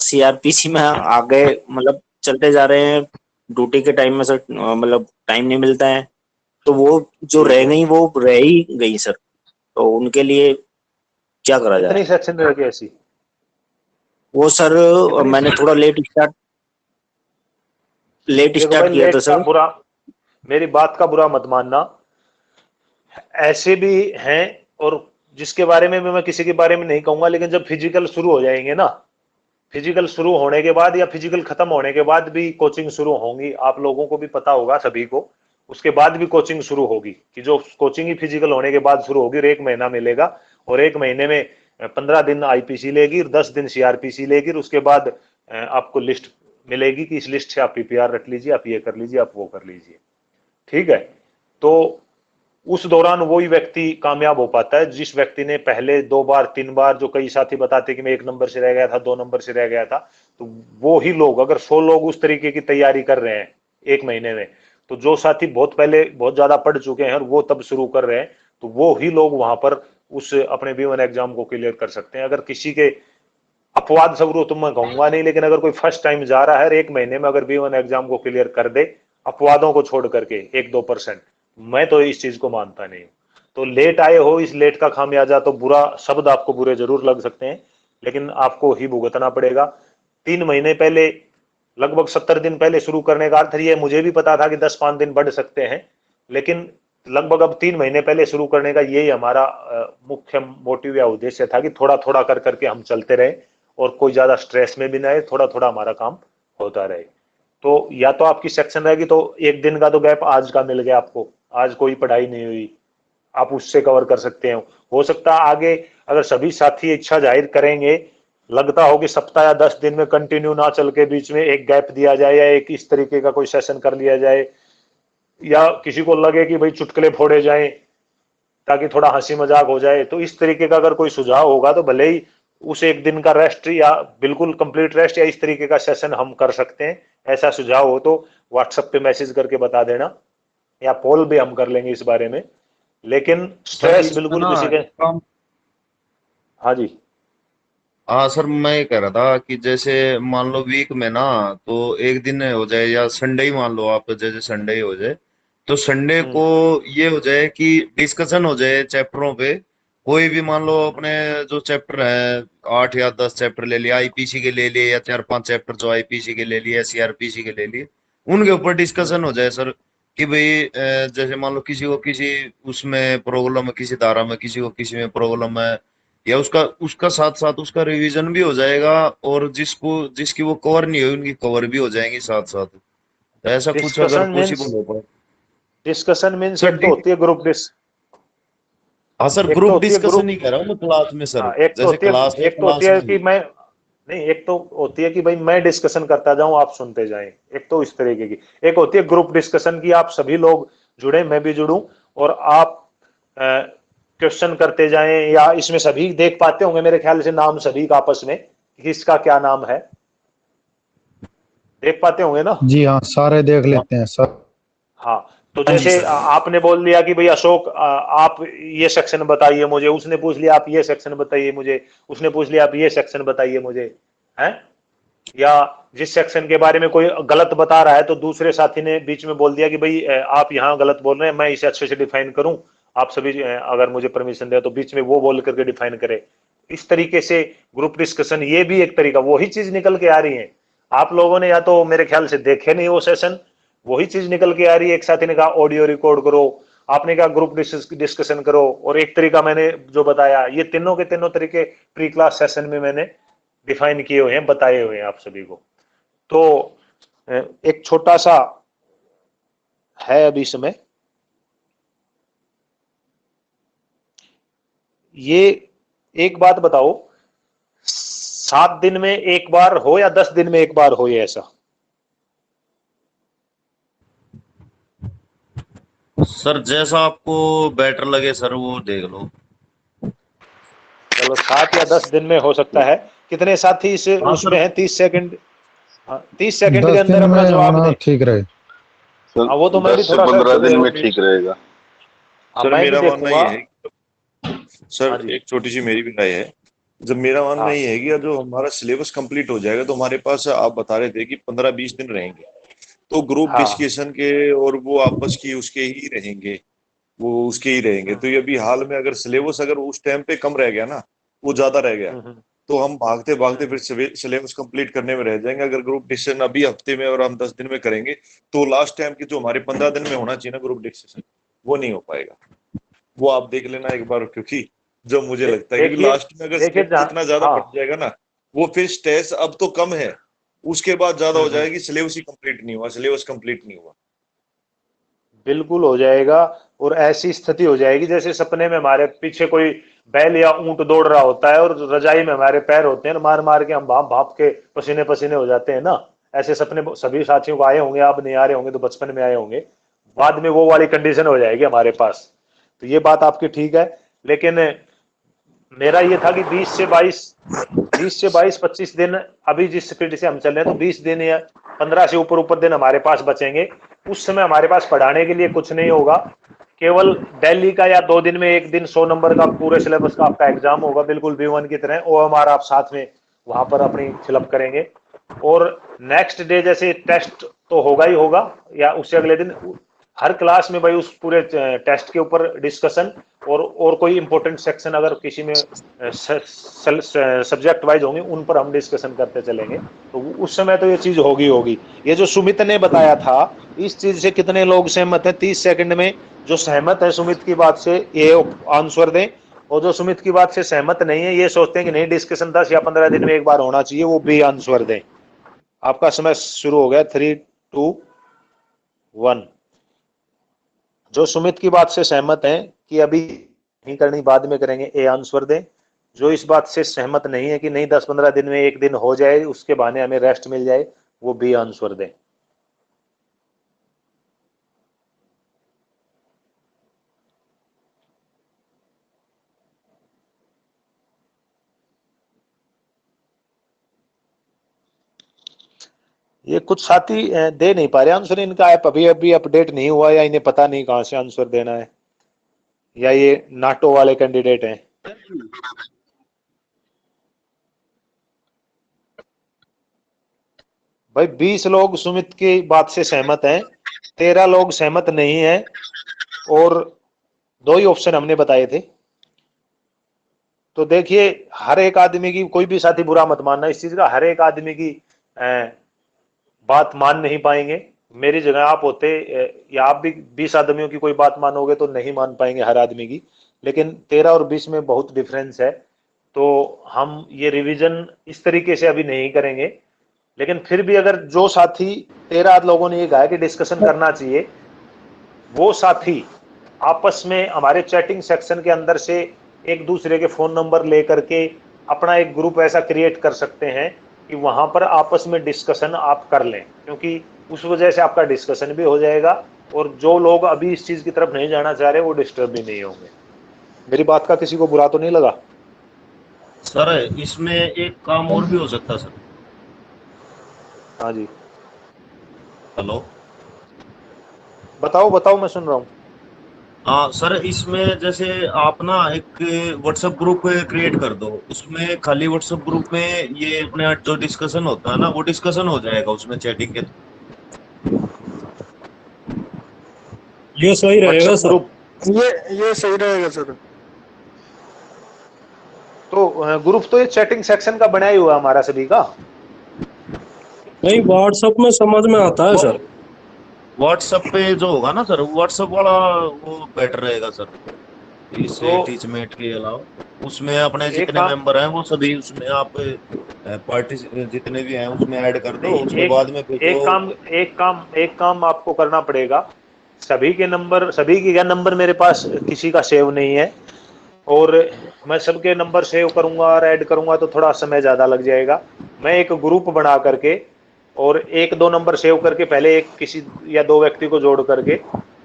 सीआरपीसी में आगे मतलब चलते जा रहे हैं। ड्यूटी के टाइम में सर मतलब टाइम नहीं मिलता है, तो वो जो रह गई वो रह ही गई सर, तो उनके लिए क्या करा जाए? कितनी सेक्शन रह गई ऐसी? वो सर कितनी? मैंने थोड़ा लेट देखो स्टार्ट भाई, किया लेट था का सर। बुरा, मेरी बात का बुरा मत मानना, ऐसे भी हैं, और जिसके बारे में भी मैं किसी के बारे में नहीं कहूंगा, लेकिन जब फिजिकल शुरू हो जाएंगे ना, फिजिकल शुरू होने के बाद या फिजिकल खत्म होने के बाद भी कोचिंग शुरू होंगी, आप लोगों को भी पता होगा सभी को, उसके बाद भी कोचिंग शुरू होगी, कि जो कोचिंग ही फिजिकल होने के बाद शुरू होगी, और 1 महीना मिलेगा, और 1 महीने में 15 दिन आईपीसी लेगी, 10 दिन सीआरपीसी लेगी, उसके बाद आपको लिस्ट मिलेगी कि इस लिस्ट से आप पीपीआर रख लीजिए, आप ये कर लीजिए, आप वो कर लीजिए, ठीक है। तो उस दौरान वही व्यक्ति कामयाब हो पाता है जिस व्यक्ति ने पहले 2 बार 3 बार, जो कई साथी बताते कि मैं 1 नंबर से रह गया था, 2 नंबर से रह गया था, तो वो ही लोग, अगर 100 लोग उस तरीके की तैयारी कर रहे हैं 1 महीने में, तो जो साथी बहुत पहले बहुत ज्यादा पढ़ चुके हैं और वो तब शुरू कर रहे हैं, तो वो ही लोग वहां पर उस अपने B1 एग्जाम को क्लियर कर सकते हैं। अगर किसी के अपवाद स्वरूप तो मैं कहूंगा नहीं, लेकिन अगर कोई फर्स्ट टाइम जा रहा है 1 महीने में अगर B1 एग्जाम को क्लियर कर दे, अपवादों को छोड़ करके 1-2%, मैं तो इस चीज को मानता नहीं हूं। तो लेट आए हो, इस लेट का खामियाजा तो बुरा शब्द आपको बुरे जरूर लग सकते हैं, लेकिन आपको ही भुगतना पड़ेगा। 3 महीने पहले, लगभग 70 दिन पहले शुरू करने का अर्थ ये, मुझे भी पता था कि 10-5 दिन बढ़ सकते हैं, लेकिन लगभग अब 3 महीने पहले शुरू करने का यही हमारा मुख्य मोटिव या उद्देश्य था कि थोड़ा थोड़ा कर करके हम चलते रहे, और कोई ज्यादा स्ट्रेस में भी ना आए, थोड़ा थोड़ा हमारा काम होता रहे। तो या तो आपकी सेक्शन रहेगी तो 1 दिन का तो गैप आज का मिल गया आपको, आज कोई पढ़ाई नहीं हुई, आप उससे कवर कर सकते हो सकता है आगे अगर सभी साथी इच्छा जाहिर करेंगे, लगता हो कि सप्ताह या 10 दिन में कंटिन्यू ना चल के बीच में एक गैप दिया जाए, या एक इस तरीके का कोई सेशन कर लिया जाए, या किसी को लगे कि भाई चुटकुले फोड़े जाएं ताकि थोड़ा हंसी मजाक हो जाए, तो इस तरीके का अगर कोई सुझाव होगा तो भले ही उस 1 दिन का रेस्ट या बिल्कुल कंप्लीट रेस्ट या इस तरीके का सेशन हम कर सकते हैं। ऐसा सुझाव हो तो व्हाट्सएप पे मैसेज करके बता देना, या पोल भी हम कर लेंगे इस बारे में, लेकिन स्ट्रेस बिल्कुल किसी के। हाँ जी। हाँ सर, मैं ये कह रहा था कि जैसे मान लो वीक में ना, तो एक दिन हो जाए या संडे ही मान लो आप, जैसे संडे ही हो जाए, तो संडे को ये हो जाए कि डिस्कशन हो जाए चैप्टरों पे। कोई भी मान लो अपने जो चैप्टर है, 8 या 10 चैप्टर ले लिया आईपीसी के, ले लिए, या 4-5 चैप्टर जो आईपीसी के ले लिए, सीआरपीसी के ले लिए, उनके ऊपर डिस्कशन हो जाए सर। कि भाई जैसे मान लो किसी को किसी उसमें प्रॉब्लम है, किसी धारा में, किसी को किसी में प्रॉब्लम है, या उसका उसका साथ साथ उसका रिवीजन भी हो जाएगा, और जिसको जिसकी वो कवर नहीं हुई उनकी कवर भी हो जाएंगी साथ साथ। तो ऐसा कुछ अगर डिस्कशन मीन्स, पॉसिबल हो पाए डिस्कशन मीन्स सर। एक तो होती है ग्रुप हाँ सर, एक तो ग्रुप होती है डिस्कशन ग्रुप, नहीं कह रहा हूँ मैं, क्लास में सर। हाँ एक तो जैसे होती है, क्लास है, एक तो होती क्लास है में कि मैं, नहीं एक तो होती है कि भाई मैं डिस्कशन करता जाऊं आप सुनते जाएं, एक तो इस तरीके की। एक होती है ग्रुप डिस्कशन की, आप सभी लोग जुड़े, मैं भी जुड़ूं, और आप क्वेश्चन करते जाएं, या इसमें सभी देख पाते होंगे मेरे ख्याल से नाम सभी का आपस में, किसका क्या नाम है, देख पाते होंगे ना? जी हाँ, सारे देख लेते हैं सर। हाँ, तो हाँ जी जैसे सर। आपने बोल दिया कि भाई अशोक आप ये सेक्शन बताइए मुझे, उसने पूछ लिया आप ये सेक्शन बताइए मुझे, उसने पूछ लिया आप ये सेक्शन बताइए मुझे, हैं? या जिस सेक्शन के बारे में कोई गलत बता रहा है तो दूसरे साथी ने बीच में बोल दिया कि भाई आप यहाँ गलत बोल रहे हैं, मैं इसे अच्छे से डिफाइन करूं, आप सभी अगर मुझे परमिशन दे, तो बीच में वो बोल करके डिफाइन करे। इस तरीके से ग्रुप डिस्कशन, ये भी एक तरीका, वही चीज निकल के आ रही है। आप लोगों ने या तो मेरे ख्याल से देखे नहीं वो सेशन, वही चीज निकल के आ रही है। एक साथी ने कहा ऑडियो रिकॉर्ड करो, आपने कहा ग्रुप डिस्कशन करो, और एक तरीका मैंने जो बताया, ये तीनों के तीनों तरीके प्री क्लास सेशन में मैंने डिफाइन किए हुए हैं, बताए हुए हैं आप सभी को। तो एक छोटा सा है अभी समय, ये एक बात बताओ, 7 दिन में एक बार हो या 10 दिन में एक बार हो, ये ऐसा? सर जैसा आपको बेटर लगे सर, वो देख लो। चलो 7 या 10 दिन में हो सकता है। कितने साथी इस हाँ उसमें सर। है 30 सेकंड, 30 सेकंड के 10 अंदर दिन अपना में जवाब होना दें। ठीक रहे। हाँ वो तो मैं भी 10 से थोड़ा सा 15 दिन में ठीक रहेगा। हाँ, सर मैं भी मेरा मानना देखूंगा। ये है हाँ सर, जी। एक छोटी सी मेरी भी राय है। जब मेरा मानना हाँ ये है कि जो हमारा सिलेबस कंप्लीट हो जाएगा, तो हमारे पास आप बता रहे थे कि 15-20 दिन रहेंगे, तो ग्रुप हाँ। डिस्कशन के और वो आपस की उसके ही रहेंगे, वो उसके ही रहेंगे। तो ये अभी हाल में अगर सिलेबस अगर उस टाइम पे कम रह गया ना, वो ज्यादा रह गया, तो हम भागते भागते फिर सिलेबस कंप्लीट करने में रह जाएंगे। अगर ग्रुप डिस्कशन अभी हफ्ते में और हम 10 दिन में करेंगे, तो लास्ट टाइम की जो हमारे 15 दिन में होना चाहिए ना ग्रुप डिस्कशन, वो नहीं हो पाएगा। वो आप देख लेना एक बार, क्योंकि जो मुझे लगता है क्योंकि देखिए लास्ट में अगर देखिए सिलेबस इतना ज्यादा हाँ। बढ़ जाएगा ना, वो फिर स्ट्रेस अब तो कम है, उसके बाद ज्यादा हो जाएगी, सिलेबस ही कंप्लीट नहीं हुआ, सिलेबस कंप्लीट नहीं हुआ। बिल्कुल हो जाएगा। और ऐसी स्थिति हो जाएगी जैसे सपने में हमारे पीछे कोई बैल या ऊंट दौड़ रहा होता है और रजाई में हमारे पैर होते हैं, मार मार के हम भाप भाप के पसीने पसीने हो जाते हैं ना। ऐसे सपने सभी साथियों को आए होंगे, आप नहीं आ रहे होंगे तो बचपन में आए होंगे। बाद में वो वाली कंडीशन हो जाएगी हमारे पास। तो ये बात आपकी ठीक है, लेकिन मेरा ये था कि 20 से 22 दिन अभी जिस स्पीड से हम चल रहे हैं, तो 20 दिन या 15 से ऊपर दिन हमारे पास बचेंगे। उस समय हमारे पास पढ़ाने के लिए कुछ नहीं होगा, केवल दिल्ली का या 2 दिन में 1 दिन 100 नंबर का पूरे सिलेबस का आपका एग्जाम होगा, बिल्कुल B1 की तरह। OMR आप साथ में वहां पर अपनी फिलअप करेंगे। और नेक्स्ट डे जैसे टेस्ट तो होगा ही होगा, या उससे अगले दिन हर क्लास में भाई उस पूरे टेस्ट के ऊपर डिस्कशन, और कोई इंपॉर्टेंट सेक्शन अगर किसी में सब्जेक्ट वाइज होंगे उन पर हम डिस्कशन करते चलेंगे। तो उस समय तो ये चीज होगी। ये जो सुमित ने बताया था, इस चीज से कितने लोग सहमत हैं? 30 सेकंड में जो सहमत है सुमित की बात से ये आंसर दें, और जो सुमित की बात से सहमत नहीं है, ये सोचते हैं कि नहीं डिस्कशन 10 या 15 दिन में एक बार होना चाहिए, वो भी आंसर दें। आपका समय शुरू हो गया। 3, 2, 1। जो सुमित की बात से सहमत हैं कि अभी नहीं करनी बाद में करेंगे, ए आंसर दें। जो इस बात से सहमत नहीं है कि नहीं 10-15 दिन में 1 दिन हो जाए, उसके बहाने हमें रेस्ट मिल जाए, वो बी आंसर दें। ये कुछ साथी दे नहीं पा रहे आंसर, इनका ऐप अभी अभी अपडेट नहीं हुआ, या इन्हें पता नहीं कहां से आंसर देना है, या ये नाटो वाले कैंडिडेट हैं। भाई 20 लोग सुमित की बात से सहमत हैं, 13 लोग सहमत नहीं हैं, और 2 ही ऑप्शन हमने बताए थे। तो देखिए, हर एक आदमी की, कोई भी साथी बुरा मत मानना इस चीज का, हर एक आदमी की बात मान नहीं पाएंगे। मेरी जगह आप होते, या आप भी 20 आदमियों की कोई बात मानोगे तो नहीं मान पाएंगे हर आदमी की। लेकिन 13 और 20 में बहुत डिफरेंस है, तो हम ये रिवीजन इस तरीके से अभी नहीं करेंगे। लेकिन फिर भी अगर जो साथी 13 लोगों ने ये कहा कि डिस्कशन करना चाहिए, वो साथी आपस में हमारे चैटिंग सेक्शन के अंदर से एक दूसरे के फोन नंबर लेकर के अपना एक ग्रुप ऐसा क्रिएट कर सकते हैं कि वहां पर आपस में डिस्कशन आप कर लें, क्योंकि उस वजह से आपका डिस्कशन भी हो जाएगा, और जो लोग अभी इस चीज की तरफ नहीं जाना चाह रहे वो डिस्टर्ब भी नहीं होंगे। मेरी बात का किसी को बुरा तो नहीं लगा? सर इसमें एक काम और भी हो सकता है सर। हाँ जी, हेलो, बताओ बताओ, मैं सुन रहा हूँ। हाँ सर, इसमें जैसे आप ना एक व्हाट्सएप ग्रुप क्रिएट कर दो, उसमें खाली व्हाट्सएप ग्रुप में ये अपने जो डिस्कशन होता है ना, वो डिस्कशन हो जाएगा उसमें चैटिंग के। ये सही रहेगा व्हाट्सएप सर। ग्रुप, ये सही रहेगा सर। तो ग्रुप तो ये चैटिंग सेक्शन का बनाया ही हुआ हमारा सभी का। नहीं, व्हाट्सएप में समझ में आता है सर। व्हाट्सएप पे जो होगा ना सर, व्हाट्सएप वाला वो बेटर रहेगा सर, इससे तो टीचमेट के अलावा उसमें अपने एक जितने काम, मेंबर हैं वो सभी उसमें आप पार्टी जितने भी हैं उसमें ऐड कर दो, नहीं, उसके बाद में फिर एक काम आपको करना पड़ेगा। सभी के नंबर, सभी के क्या नंबर मेरे पास किसी का सेव नहीं है, और मैं सबके नंबर सेव करूंगा और ऐड करूंगा तो थोड़ा समय ज़्यादा लग जाएगा। मैं एक ग्रुप बना करके और 1-2 नंबर सेव करके पहले एक किसी या 2 व्यक्ति को जोड़ करके,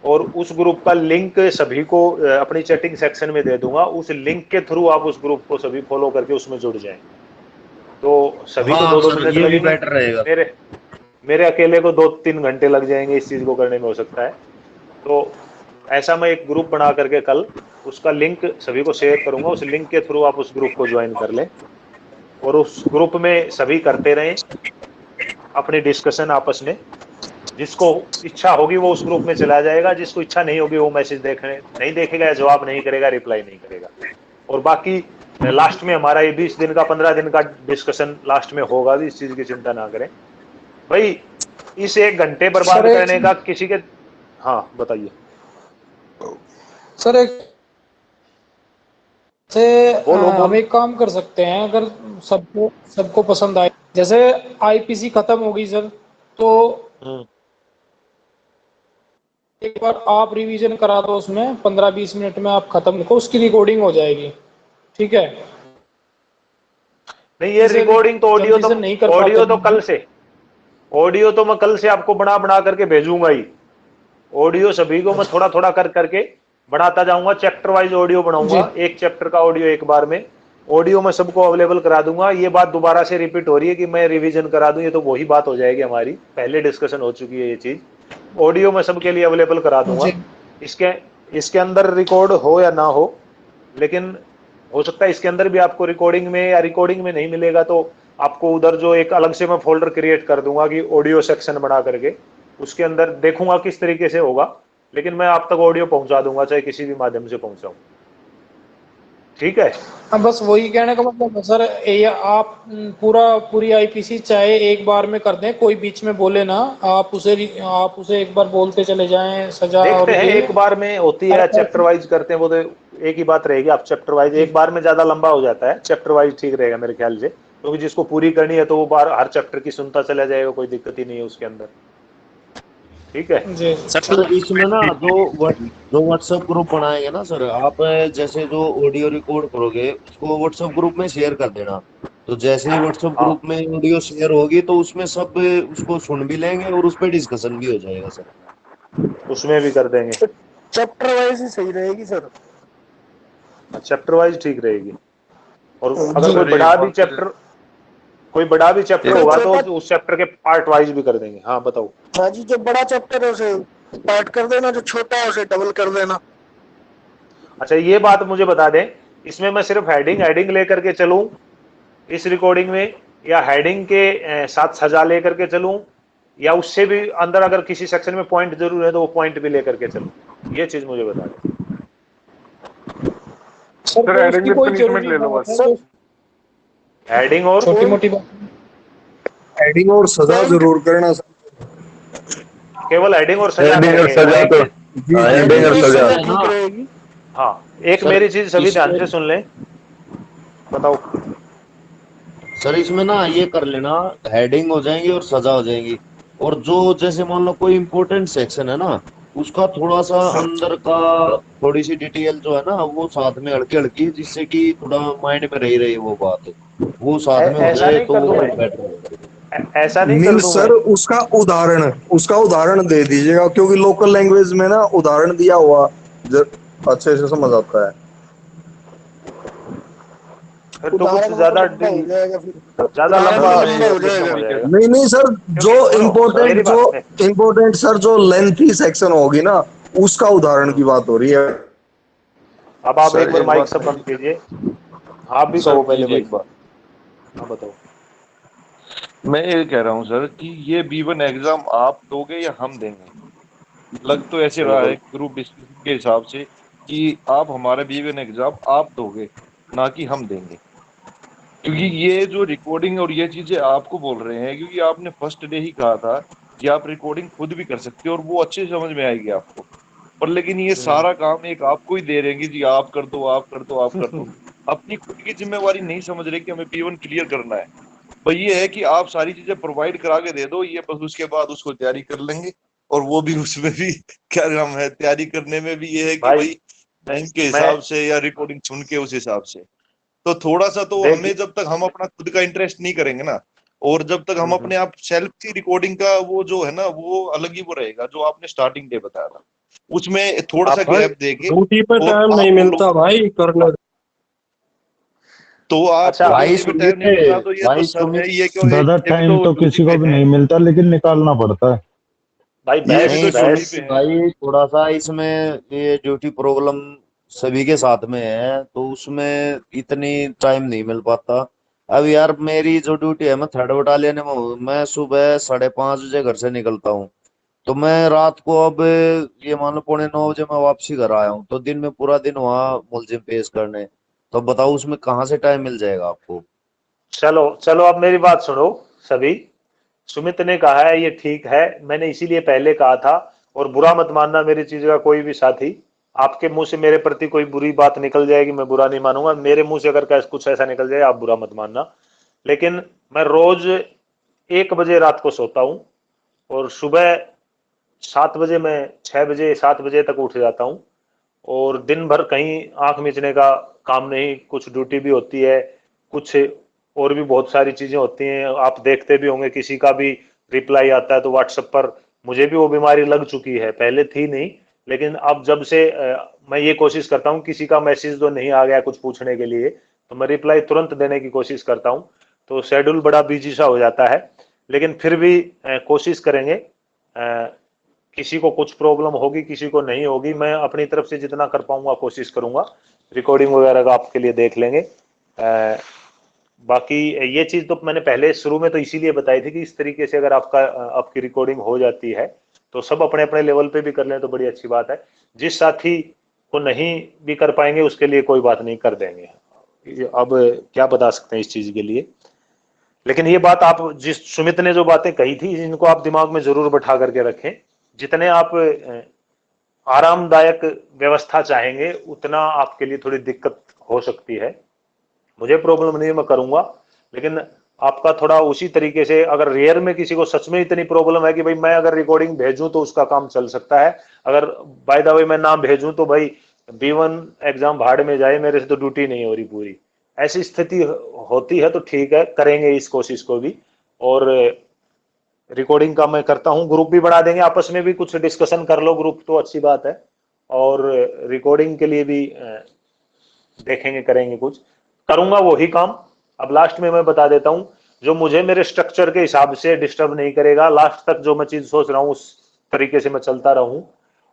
और उस ग्रुप का लिंक सभी को अपनी चैटिंग सेक्शन में दे दूंगा। उस लिंक के थ्रू आप उस ग्रुप को सभी फॉलो करके उसमें जुड़ जाएं, तो सभी को हाँ 2-2 सर, मिनट ये भी लगेंगे। बेटर रहेगा। मेरे अकेले को 2-3 घंटे लग जाएंगे इस चीज़ को करने में, हो सकता है। तो ऐसा मैं एक ग्रुप बना करके कल उसका लिंक सभी को शेयर करूंगा, उस लिंक के थ्रू आप उस ग्रुप को ज्वाइन कर लें, और उस ग्रुप में सभी करते रहें अपनी डिस्कशन आपस में। जिसको इच्छा होगी वो उस ग्रुप में चला जाएगा, जिसको इच्छा नहीं होगी वो मैसेज देखने नहीं देखेगा, या जवाब नहीं करेगा, रिप्लाई नहीं करेगा। और बाकी लास्ट में हमारा ये 20 दिन का 15 दिन का डिस्कशन लास्ट में होगा भी, इस चीज की चिंता ना करें भाई। इस 1 घंटे बर्बाद सर, करने का किसी के, हाँ बताइए सर एक से बोलो, हम एक काम कर सकते हैं, अगर सबको सबको पसंद आए, जैसे आईपीसी खत्म होगी सर, तो एक बार आप रिवीजन करा दो, उसमें 15-20 मिनट में आप खत्म लिखो, उसकी रिकॉर्डिंग हो जाएगी, ठीक है। नहीं, ये रिकॉर्डिंग तो ऑडियो जल्दी से नहीं कर ऑडियो पाते। तो कल से, ऑडियो तो मैं कल से आपको बना करके भेजूंगा ही। ऑडियो सभी को मैं थोड़ा थोड़ा करके बढ़ाता जाऊंगा, चैप्टर वाइज ऑडियो बनाऊंगा, एक चैप्टर का ऑडियो एक बार में ऑडियो में सबको अवेलेबल करा दूंगा। ये बात दोबारा से रिपीट हो रही है कि मैं रिवीजन करा दूं, ये तो वही बात हो जाएगी हमारी, पहले डिस्कशन हो चुकी है ये चीज। ऑडियो में सबके लिए अवेलेबल करा दूंगा। इसके अंदर रिकॉर्ड हो या ना हो, लेकिन हो सकता है इसके अंदर भी आपको रिकॉर्डिंग में या रिकॉर्डिंग में नहीं मिलेगा तो आपको उधर जो एक अलग से मैं फोल्डर क्रिएट कर दूंगा कि ऑडियो सेक्शन बना करके, उसके अंदर देखूंगा किस तरीके से होगा, लेकिन मैं आप तक ऑडियो पहुंचा दूंगा, चाहे किसी भी माध्यम से पहुंचाऊं। ठीक है, हाँ, बस वही कहने का मतलब है सर, ये आप पूरी आईपीसी चाहे एक बार में कर दें, कोई बीच में बोले ना, आप उसे एक बार बोलते चले जाएं, सजा और देखते हैं ये एक बार में होती है, चैप्टर वाइज करते हैं वो तो एक ही बात रहेगी। आप चैप्टर वाइज, एक बार में ज्यादा लंबा हो जाता है, चैप्टर वाइज ठीक रहेगा मेरे ख्याल से, क्योंकि जिसको पूरी करनी है तो वो बार हर चैप्टर की सुनता चला जाएगा, कोई दिक्कत ही नहीं है उसके अंदर। ठीक है जी। सर इसमें ना जो व्हाट्सएप ग्रुप बनाएंगे ना सर, आप जैसे जो ऑडियो रिकॉर्ड करोगे उसको व्हाट्सएप ग्रुप में शेयर कर देना। तो जैसे ही व्हाट्सएप हाँ, ग्रुप में ऑडियो शेयर होगी तो उसमें सब उसको सुन भी लेंगे और उस पर डिस्कशन भी हो जाएगा सर। उसमें भी कर देंगे, चैप्टर वाइज ही सही रहेगी सर। चैप्टर वाइज ठीक रहेगी। और अगर जी। कोई बड़ा भी चैप्टर जो होगा तो छोटा- उस चैप्टर के पार्ट वाइज भी कर देंगे। हाँ बताओ। हाँ जी, जो बड़ा चैप्टर है उसे पार्ट कर देना, जो छोटा है उसे डबल कर देना। अच्छा, ये बात मुझे बता दें, इसमें मैं सिर्फ हेडिंग लेकर के चलूं इस रिकॉर्डिंग में, या हेडिंग के साथ सजा लेकर के चलूं, या उससे भी अंदर अगर किसी सेक्शन में पॉइंट जरूर है तो वो पॉइंट भी लेकर के चलूं, ये चीज मुझे बता दें। सर उसकी कोई जरूरी ले लो बात बस। है, हेडिंग और छोटी मोटी बात। हेडिंग और सजा जरूर करना सर। केवल हेडिंग और सजा हेडिंग और करेंगे। सजा तो हेडिंग और सजा ठीक रहेगी। हाँ, एक सर, मेरी चीज सभी ध्यान इसमें- से सुन लें, बताओ। सर इसमें ना ये कर लेना, हेडिंग हो जाएंगी और सजा हो जाएंगी। और जो जैसे मान लो कोई इंपॉर्टेंट सेक्शन है ना, उसका थोड़ा सा अंदर का थोड़ी सी डिटेल जो है ना वो साथ में हल्की हल्की, जिससे कि थोड़ा माइंड में रही रही वो बात, वो साथ में हो ऐसा जाए नहीं तो कर दूं वो मैं, बेटर होगा। ऐसा नहीं कर मीन्स दूं सर मैं। उसका उदाहरण दे दीजिएगा, क्योंकि लोकल लैंग्वेज में ना उदाहरण दिया हुआ अच्छे से समझ आता है। फिर तो कुछ ज्यादा लंबा समझ आएगा। नहीं नहीं सर, जो क्योंकि मेरी बात है, इम्पोर्टेंट सर जो लेंथी सेक्शन होगी ना, उसका उदाहरण की बात हो रही है। अब आप सर, एक बार एक माइक बात सब बंद कीजिए, आप भी सर, कहो पहले कीजिए भाई। एक बार। हाँ बताओ। मैं ये कह रहा हूँ सर कि ये B1 एग्जाम आप दोगे या हम देंगे? लग तो ऐसे रहा है ग्रुप डिस्कशन के हिसाब से कि आप हमारा B1 एग्जाम आप दोगे, ना कि हम देंगे। क्योंकि ये जो रिकॉर्डिंग और ये चीजें आपको बोल रहे हैं, क्योंकि आपने फर्स्ट डे ही कहा था कि आप रिकॉर्डिंग खुद भी कर सकते हो और वो अच्छे समझ में आएगी आपको। पर लेकिन ये सारा काम एक आपको ही दे रहे हैं कि जी आप कर दो, आप कर दो, आप कर दो। अपनी खुद की जिम्मेवारी नहीं समझ रहे कि हमें P1 क्लियर करना है। भाई ये है कि आप सारी चीजें प्रोवाइड करा के दे दो, ये बस उसके बाद उसको तैयारी कर लेंगे। और वो भी उसमें भी क्या नाम है, तैयारी करने में भी ये है कि भाई टाइम के हिसाब से या रिकॉर्डिंग सुन के उस हिसाब से। तो थोड़ा सा तो हमें, जब तक हम अपना खुद का इंटरेस्ट नहीं करेंगे ना, और जब तक हम अपने आप सेल्फ की रिकॉर्डिंग का वो जो है ना वो अलग ही वो रहेगा, जो आपने स्टार्टिंग डे बताया था, उसमें थोड़ा सा गैप देके ड्यूटी पे और टाइम आप नहीं वो मिलता लोग- भाई करने। अच्छा, आपको भाई ड्यूटी में टाइम नहीं मिल रहा तो ये तो भाई सर है, ये क्यों दादा एक टाइम तो ड्यूटी किसी को पे भी है, नहीं मिलता, लेकिन निकालना पड़ता है। भाई ये भी नहीं तो ड्यूटी बहस पे है। भाई थोड़ा सा इसमें ये ड्यूटी प्रॉब्लम सभी के साथ में है, तो उसमें इतनी टाइम नहीं मिल पाता। अब यार मेरी जो ड्यूटी है, मैं 3rd बटालियन में हूँ, मैं सुबह 5:30 बजे घर से निकलता हूँ, तो मैं रात को अब ये मान लो 8:45 बजे मैं वापसी घर आया हूँ, तो दिन में पूरा दिन वहाँ मुलजिम पेश करने, तो बताओ उसमें कहाँ से टाइम मिल जाएगा आपको। चलो चलो, अब मेरी बात सुनो सभी। सुमित ने कहा है ये ठीक है, मैंने इसीलिए पहले कहा था। और बुरा मत मानना मेरी चीज का कोई भी साथी, आपके मुंह से मेरे प्रति कोई बुरी बात निकल जाएगी, मैं बुरा नहीं मानूंगा। मेरे मुंह से अगर कुछ ऐसा निकल जाए, आप बुरा मत मानना। लेकिन मैं रोज 1 बजे रात को सोता हूँ और सुबह 7 बजे, मैं 6 बजे 7 बजे तक उठ जाता हूँ। और दिन भर कहीं आंख मीचने का काम नहीं, कुछ ड्यूटी भी होती है, कुछ और भी बहुत सारी चीजें होती हैं। आप देखते भी होंगे किसी का भी रिप्लाई आता है तो व्हाट्सएप पर। मुझे भी वो बीमारी लग चुकी है, पहले थी नहीं, लेकिन अब जब से मैं ये कोशिश करता हूँ किसी का मैसेज तो नहीं आ गया कुछ पूछने के लिए, तो मैं रिप्लाई तुरंत देने की कोशिश करता हूँ। तो शेड्यूल बड़ा बिजी सा हो जाता है, लेकिन फिर भी कोशिश करेंगे। किसी को कुछ प्रॉब्लम होगी, किसी को नहीं होगी, मैं अपनी तरफ से जितना कर पाऊंगा कोशिश करूंगा। रिकॉर्डिंग वगैरह का आपके लिए देख लेंगे। बाकी ये चीज तो मैंने पहले शुरू में तो इसीलिए बताई थी कि इस तरीके से अगर आपकी रिकॉर्डिंग हो जाती है तो सब अपने अपने लेवल पे भी कर लें तो बड़ी अच्छी बात है। जिस साथी को नहीं भी कर पाएंगे उसके लिए कोई बात नहीं, कर देंगे। अब क्या बता सकते हैं इस चीज के लिए। लेकिन ये बात आप जिस सुमित ने जो बातें कही थी, इनको आप दिमाग में जरूर बैठा करके रखें। जितने आप आरामदायक व्यवस्था चाहेंगे उतना आपके लिए थोड़ी दिक्कत हो सकती है। मुझे प्रॉब्लम नहीं, मैं करूंगा, लेकिन आपका थोड़ा उसी तरीके से, अगर रेयर में किसी को सच में इतनी प्रॉब्लम है कि भाई मैं अगर रिकॉर्डिंग भेजूं तो उसका काम चल सकता है, अगर बाय द वे मैं ना भेजूं तो भाई B1 एग्जाम भाड़ में जाए, मेरे से तो ड्यूटी नहीं हो रही पूरी, ऐसी स्थिति होती है तो ठीक है, करेंगे इस कोशिश को भी। और रिकॉर्डिंग का मैं करता हूँ, ग्रुप भी बना देंगे, आपस में भी कुछ डिस्कशन कर लो, ग्रुप तो अच्छी बात है। और रिकॉर्डिंग के लिए भी देखेंगे, करेंगे, कुछ करूंगा वही काम। अब लास्ट में मैं बता देता हूँ, जो मुझे मेरे स्ट्रक्चर के हिसाब से डिस्टर्ब नहीं करेगा, लास्ट तक जो मैं चीज सोच रहा हूँ उस तरीके से मैं चलता रहूं।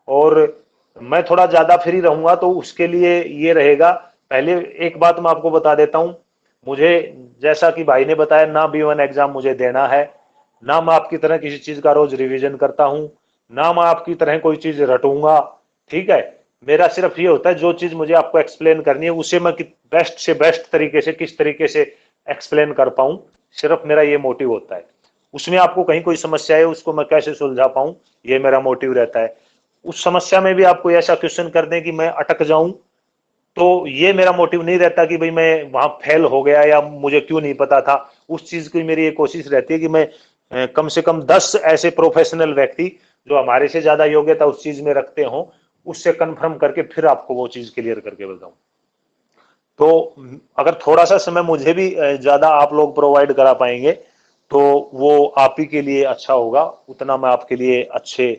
और मैं थोड़ा ज्यादा फ्री रहूंगा तो उसके लिए ये रहेगा। पहले एक बात मैं आपको बता देता हूँ, मुझे जैसा कि भाई ने बताया, ना B1 एग्जाम मुझे देना है, ना मैं आपकी तरह किसी चीज का रोज रिवीजन करता हूँ, ना मैं आपकी तरह कोई चीज रटूंगा, ठीक है। मेरा सिर्फ ये होता है जो चीज मुझे आपको एक्सप्लेन करनी है उसे मैं बेस्ट से बेस्ट तरीके से किस तरीके से एक्सप्लेन कर पाऊं, सिर्फ मेरा ये मोटिव होता है। उसमें आपको कहीं कोई समस्या है उसको मैं कैसे सुलझा पाऊं, ये मेरा मोटिव रहता है। उस समस्या में भी आपको ऐसा क्वेश्चन कर दें कि मैं अटक जाऊं, तो ये मेरा मोटिव नहीं रहता कि भाई मैं वहां फेल हो गया या मुझे क्यों नहीं पता था। उस चीज की मेरी ये कोशिश रहती है कि मैं कम से कम 10 ऐसे प्रोफेशनल व्यक्ति जो हमारे से ज्यादा योग्यता उस चीज में रखते हो, उससे कंफर्म करके फिर आपको वो चीज क्लियर करके बताऊं। तो अगर थोड़ा सा समय मुझे भी ज्यादा आप लोग प्रोवाइड करा पाएंगे तो वो आप ही के लिए अच्छा होगा, उतना मैं आपके लिए अच्छे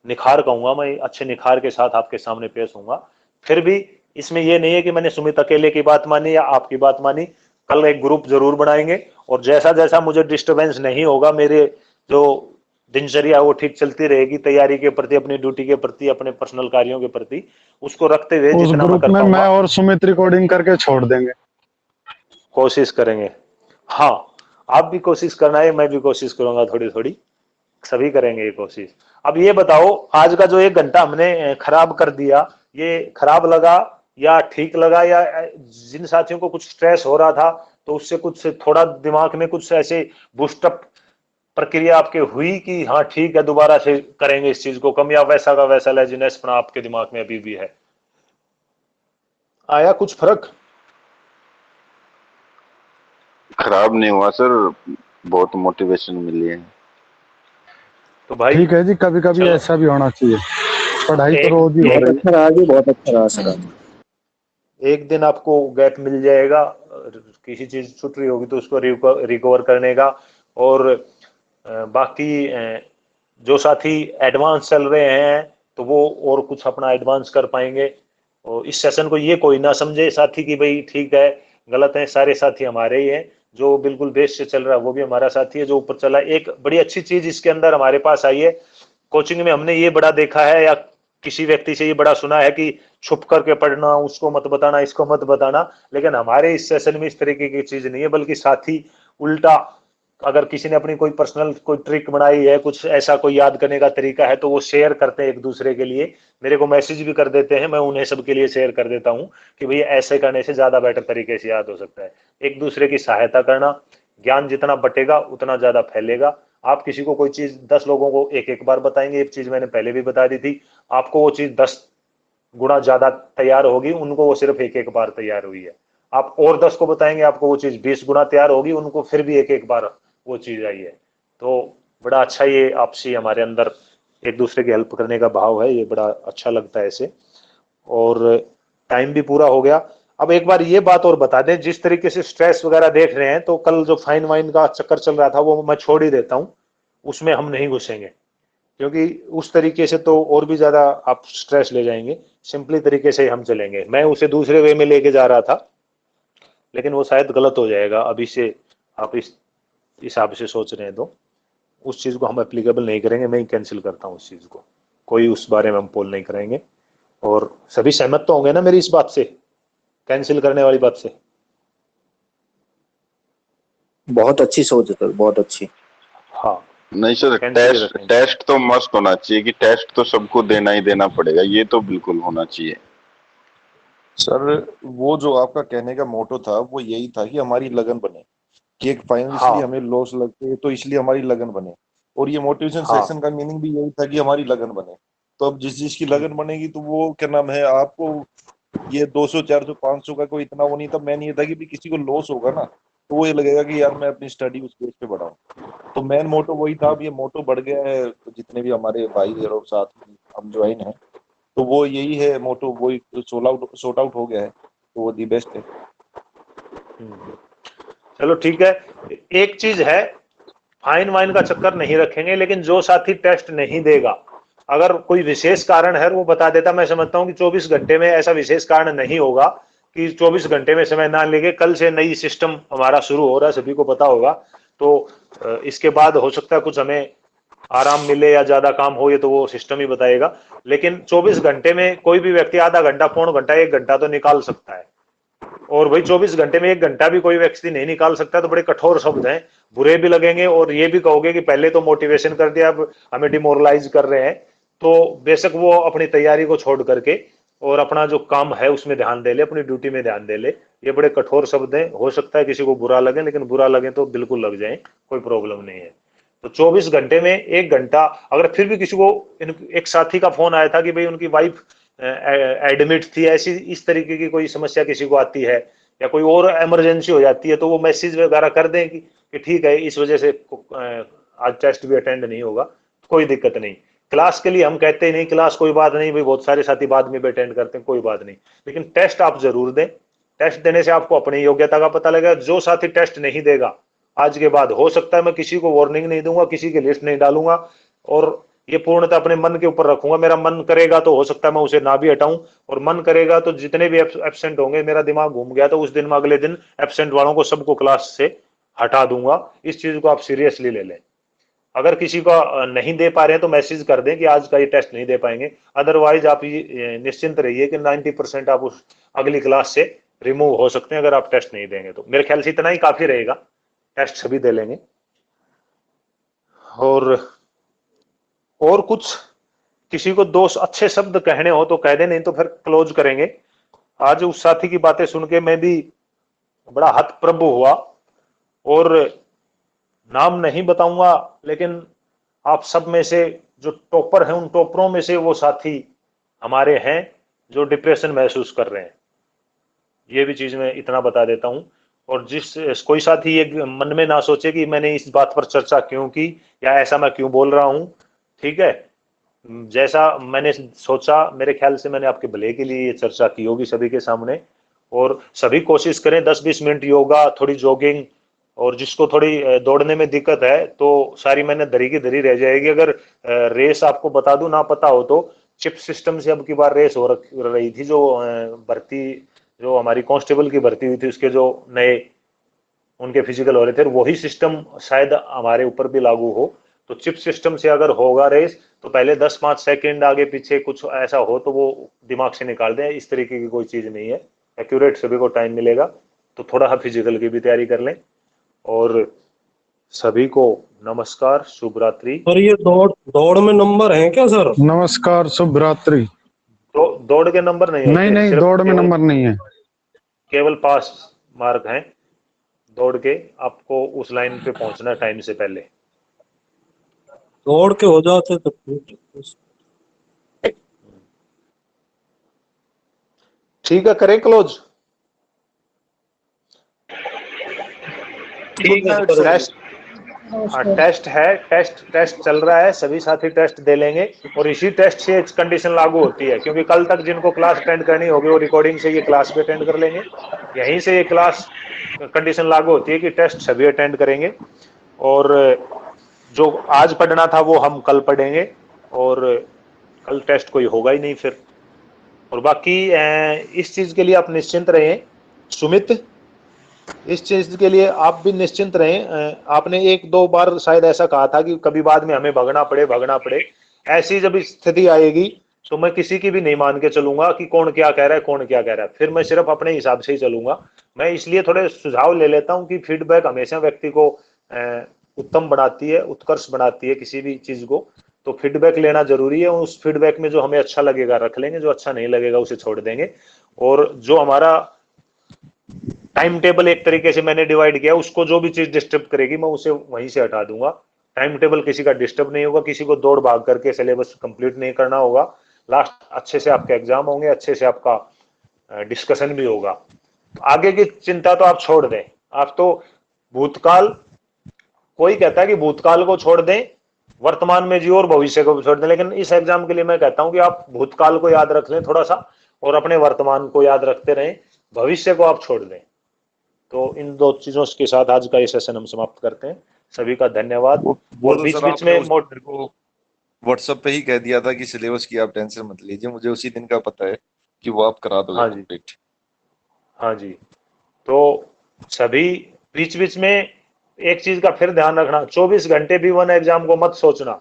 निखार कहूंगा, मैं अच्छे निखार के साथ आपके सामने पेश होऊंगा। फिर भी इसमें ये नहीं है कि मैंने सुमित अकेले की बात मानी या आपकी बात मानी, कल एक ग्रुप जरूर बनाएंगे और जैसा जैसा मुझे डिस्टरबेंस नहीं होगा, मेरे जो दिनचर्या वो ठीक चलती रहेगी, तैयारी के प्रति, अपनी ड्यूटी के प्रति, अपने पर्सनल कार्यों के प्रति, उसको रखते हुए उस जितना मैं ग्रुप कर में मैं पाऊंगा और सुमित रिकॉर्डिंग करके छोड़ देंगे। कोशिश करेंगे। हाँ, आप भी कोशिश करना है, मैं भी कोशिश करूंगा, थोड़ी थोड़ी सभी करेंगे ये कोशिश। अब ये बताओ, आज का जो 1 घंटा हमने खराब कर दिया, ये खराब लगा या ठीक लगा, या जिन साथियों को कुछ स्ट्रेस हो रहा था तो उससे कुछ थोड़ा दिमाग में कुछ ऐसे बूस्टअप प्रक्रिया आपके हुई कि हाँ ठीक है दोबारा से करेंगे इस चीज को कम, या वैसा का वैसा लेजीनेस अपना आपके दिमाग में अभी भी है? आया कुछ फर्क? खराब नहीं हुआ सर, बहुत मोटिवेशन मिली है। तो भाई ठीक है जी, कभी कभी चलो। ऐसा भी होना चाहिए, पढ़ाई तो रोज ही हो रही है। अच्छा रहा जी, बहुत अच्छा रहा सर। एक दिन आपको गैप मिल जाएगा, किसी चीज छूट रही होगी तो उसको रिकवर करने का। और बाकी जो साथी एडवांस चल रहे हैं तो वो और कुछ अपना एडवांस कर पाएंगे। और इस सेशन को ये कोई ना समझे साथी कि भाई ठीक है गलत है, सारे साथी हमारे ही हैं। जो बिल्कुल बेस से चल रहा है वो भी हमारा साथी है, जो ऊपर चला। एक बड़ी अच्छी चीज इसके अंदर हमारे पास आई है कोचिंग में, हमने ये बड़ा देखा है या किसी व्यक्ति से ये बड़ा सुना है कि छुप करके पढ़ना, उसको मत बताना, इसको मत बताना। लेकिन हमारे इस सेशन में इस तरीके की चीज नहीं है, बल्कि साथी उल्टा अगर किसी ने अपनी कोई पर्सनल कोई ट्रिक बनाई है, कुछ ऐसा कोई याद करने का तरीका है, तो वो शेयर करते हैं एक दूसरे के लिए, मेरे को मैसेज भी कर देते हैं, मैं उन्हें सबके लिए शेयर कर देता हूँ कि भैया ऐसे करने से ज्यादा बेटर तरीके से याद हो सकता है। एक दूसरे की सहायता करना, ज्ञान जितना बटेगा उतना ज्यादा फैलेगा। आप किसी को कोई चीज 10 लोगों को एक एक बार बताएंगे, एक चीज मैंने पहले भी बता दी थी, आपको वो चीज 10 गुना ज्यादा तैयार होगी, उनको वो सिर्फ एक एक बार तैयार हुई है। आप और 10 को बताएंगे, आपको वो चीज 20 गुना तैयार होगी, उनको फिर भी एक एक बार वो चीज आई है। तो बड़ा अच्छा ये आपसी हमारे अंदर एक दूसरे की हेल्प करने का भाव है, ये बड़ा अच्छा लगता है ऐसे। और टाइम भी पूरा हो गया। अब एक बार ये बात और बता दें, जिस तरीके से स्ट्रेस वगैरह देख रहे हैं, तो कल जो फाइन वाइन का चक्कर चल रहा था वो मैं छोड़ ही देता हूँ, उसमें हम नहीं घुसेंगे, क्योंकि उस तरीके से तो और भी ज्यादा आप स्ट्रेस ले जाएंगे। सिंपली तरीके से हम चलेंगे। मैं उसे दूसरे वे में लेके जा रहा था, लेकिन वो शायद गलत हो जाएगा। अभी से आप इस हिसाब से सोच रहे हैं तो उस चीज को हम एप्लीकेबल नहीं करेंगे, मैं ही कैंसिल करता हूँ उस चीज को, कोई उस बारे में हम पोल नहीं करेंगे। और सभी सहमत तो होंगे ना मेरी इस बात से, कैंसिल करने वाली बात से? बहुत अच्छी सोच है सर, बहुत अच्छी। हाँ, नहीं सर, कैंसिल टेस्ट रखेंगे। टेस्ट तो मस्ट होना चाहिए कि टेस्ट तो सबको देना ही देना पड़ेगा, ये तो बिल्कुल होना चाहिए। सर वो जो आपका कहने का मोटो था वो यही था कि हमारी लगन बने, कि एक फाइनल हाँ इसलिए हमें लॉस लगते हैं तो इसलिए हमारी लगन बने। और ये मोटिवेशन हाँ सेशन का मीनिंग भी यही था कि हमारी लगन बने। तो अब जिस चीज की लगन बनेगी तो वो क्या नाम है, आपको ये 200 400 500 का कोई इतना वो नहीं था। मैंने ये था कि भी किसी को लॉस होगा ना तो वो ये लगेगा कि यार मैं अपनी स्टडी उस बेस पे बढ़ाऊं। तो मेन मोटो वही था। अब ये मोटो बढ़ गया है, तो जितने भी हमारे भाई और साथ में हम ज्वाइन हैं, तो वो यही है मोटो, वही सॉर्ट आउट हो गया है, तो वो दी बेस्ट है। चलो ठीक है। एक चीज है, फाइन वाइन का चक्कर नहीं रखेंगे, लेकिन जो साथी टेस्ट नहीं देगा, अगर कोई विशेष कारण है वो बता देता। मैं समझता हूं कि 24 घंटे में ऐसा विशेष कारण नहीं होगा कि 24 घंटे में समय ना लेके। कल से नई सिस्टम हमारा शुरू हो रहा है, सभी को पता होगा। तो इसके बाद हो सकता है कुछ हमें आराम मिले या ज्यादा काम हो, ये तो वो सिस्टम ही बताएगा। लेकिन 24 घंटे में कोई भी व्यक्ति आधा घंटा, पौन घंटा, 1 घंटा तो निकाल सकता है। और भाई 24 घंटे में 1 घंटा भी कोई व्यक्ति नहीं निकाल सकता, तो बड़े कठोर शब्द हैं, बुरे भी लगेंगे। और ये भी कहोगे कि पहले तो मोटिवेशन कर दिया, अब हमें डिमोरलाइज कर रहे हैं। तो बेशक वो अपनी तैयारी को छोड़ करके और अपना जो काम है उसमें ध्यान दे ले, अपनी ड्यूटी में ध्यान दे ले। ये बड़े कठोर शब्द हैं, हो सकता है किसी को बुरा लगे, लेकिन बुरा लगे तो बिल्कुल लग जाए, कोई प्रॉब्लम नहीं है। तो 24 घंटे में 1 घंटा, अगर फिर भी किसी को, एक साथी का फोन आया था कि भाई उनकी वाइफ एडमिट थी, ऐसी इस तरीके की कोई समस्या किसी को आती है या कोई और इमरजेंसी हो जाती है, तो वो मैसेज वगैरह कर दें कि ठीक है इस वजह से आज टेस्ट भी अटेंड नहीं होगा, कोई दिक्कत नहीं। क्लास के लिए हम कहते ही नहीं, क्लास कोई बात नहीं भाई, बहुत सारे साथी बाद में भी अटेंड करते हैं, कोई बात नहीं, लेकिन टेस्ट आप जरूर दें। टेस्ट देने से आपको अपनी योग्यता का पता लगेगा। जो साथी टेस्ट नहीं देगा आज के बाद, हो सकता है मैं किसी को वार्निंग नहीं दूंगा, किसी की लिस्ट नहीं डालूंगा, और ये पूर्णतः अपने मन के ऊपर रखूंगा। मेरा मन करेगा तो हो सकता है मैं उसे ना भी हटाऊं, और मन करेगा तो जितने भी एब्सेंट होंगे, मेरा दिमाग घूम गया तो उस दिन में अगले दिन एब्सेंट वालों को सबको क्लास से हटा दूंगा। इस चीज को आप सीरियसली ले लें। अगर किसी का नहीं दे पा रहे हैं तो मैसेज कर दें कि आज का ये टेस्ट नहीं दे पाएंगे। अदरवाइज आप ये निश्चिंत रहिए कि 90% आप उस अगली क्लास से रिमूव हो सकते हैं अगर आप टेस्ट नहीं देंगे तो। मेरे ख्याल से इतना ही काफी रहेगा, टेस्ट सभी दे लेंगे। और कुछ किसी को 2 अच्छे शब्द कहने हो तो कह दे, नहीं तो फिर क्लोज करेंगे। आज उस साथी की बातें सुन के मैं भी बड़ा हतप्रभ हुआ, और नाम नहीं बताऊंगा, लेकिन आप सब में से जो टॉपर हैं, उन टॉपरों में से वो साथी हमारे हैं जो डिप्रेशन महसूस कर रहे हैं। ये भी चीज मैं इतना बता देता हूं। और जिस कोई साथी ये मन में ना सोचे कि मैंने इस बात पर चर्चा क्यों की या ऐसा मैं क्यों बोल रहा हूं। ठीक है, जैसा मैंने सोचा, मेरे ख्याल से मैंने आपके भले के लिए ये चर्चा की होगी सभी के सामने। और सभी कोशिश करें 10-20 मिनट योगा, थोड़ी जॉगिंग, और जिसको थोड़ी दौड़ने में दिक्कत है तो सारी मैंने दरी की दरी रह जाएगी। अगर रेस आपको बता दूं, ना पता हो तो, चिप सिस्टम से अब की बार रेस हो रही थी। जो भर्ती, जो हमारी कांस्टेबल की भर्ती हुई थी, उसके जो नए उनके फिजिकल हो रहे थे, वही सिस्टम शायद हमारे ऊपर भी लागू हो। तो चिप सिस्टम से अगर होगा रेस तो पहले 10-5 सेकंड आगे पीछे कुछ ऐसा हो तो वो दिमाग से निकाल दें। इस तरीके की कोई चीज नहीं है, एक्यूरेट सभी को टाइम मिलेगा। तो थोड़ा फिजिकल की भी तैयारी कर लें। और सभी को नमस्कार, शुभ रात्रि। सर ये दौड़ में नंबर है क्या सर? नमस्कार, शुभ रात्रि। दौड़ के नंबर नहीं होते, नहीं, सिर्फ दौड़ में नंबर नहीं है। केवल पास मार्क हैं। दौड़ के आपको उस लाइन पे पहुंचना टाइम से पहले। दौड़ के हो जाते तो ठीक है, करें क्लोज। ठीक है सर। टेस्ट, हाँ टेस्ट है, टेस्ट चल रहा है, सभी साथी टेस्ट दे लेंगे और इसी टेस्ट से एक कंडीशन लागू होती है, क्योंकि कल तक जिनको क्लास अटेंड करनी होगी वो रिकॉर्डिंग से ये क्लास भी अटेंड कर लेंगे। यहीं से ये क्लास कंडीशन लागू होती है कि टेस्ट सभी अटेंड करेंगे और जो आज पढ़ना था वो हम कल पढ़ेंगे और कल टेस्ट कोई होगा ही नहीं फिर। और बाकी इस चीज के लिए आप निश्चिंत रहें। सुमित, इस चीज के लिए आप भी निश्चिंत रहें। आपने एक दो बार शायद ऐसा कहा था कि कभी बाद में हमें भागना पड़े। ऐसी जब स्थिति आएगी तो मैं किसी की भी नहीं मान के चलूंगा कि कौन क्या कह रहा है, फिर मैं सिर्फ अपने हिसाब से ही चलूंगा। मैं इसलिए थोड़े सुझाव ले लेता हूं कि फीडबैक हमेशा व्यक्ति को उत्तम बनाती है, उत्कर्ष बनाती है किसी भी चीज को। तो फीडबैक लेना जरूरी है। उस फीडबैक में जो हमें अच्छा लगेगा रख लेंगे, जो अच्छा नहीं लगेगा उसे छोड़ देंगे। और जो हमारा टाइम टेबल एक तरीके से मैंने डिवाइड किया, उसको जो भी चीज डिस्टर्ब करेगी मैं उसे वहीं से हटा दूंगा। टाइम टेबल किसी का डिस्टर्ब नहीं होगा, किसी को दौड़ भाग करके सिलेबस कंप्लीट नहीं करना होगा। लास्ट अच्छे से आपके एग्जाम होंगे, अच्छे से आपका डिस्कशन भी होगा। आगे की चिंता तो आप छोड़ दें। आप तो भूतकाल, कोई कहता है कि भूतकाल को छोड़ दें, वर्तमान में जियो और भविष्य को भी छोड़ दें, लेकिन इस एग्जाम के लिए मैं कहता हूं कि आप भूतकाल को याद रख लें थोड़ा सा और अपने वर्तमान को याद रखते रहें, भविष्य को आप छोड़ दें। तो इन दो चीजों के साथ आज का ये सेशन हम समाप्त करते हैं। सभी का धन्यवाद। और बीच बीच में मेरे को व्हाट्सएप पे ही कह दिया था कि सिलेबस की आप टेंशन मत लीजिए, मुझे उसी दिन का पता है कि वो आप करा दोगे कंप्लीट। हाँ जी, तो सभी बीच बीच में एक चीज का फिर ध्यान रखना, 24 घंटे भी वन एग्जाम को मत सोचना।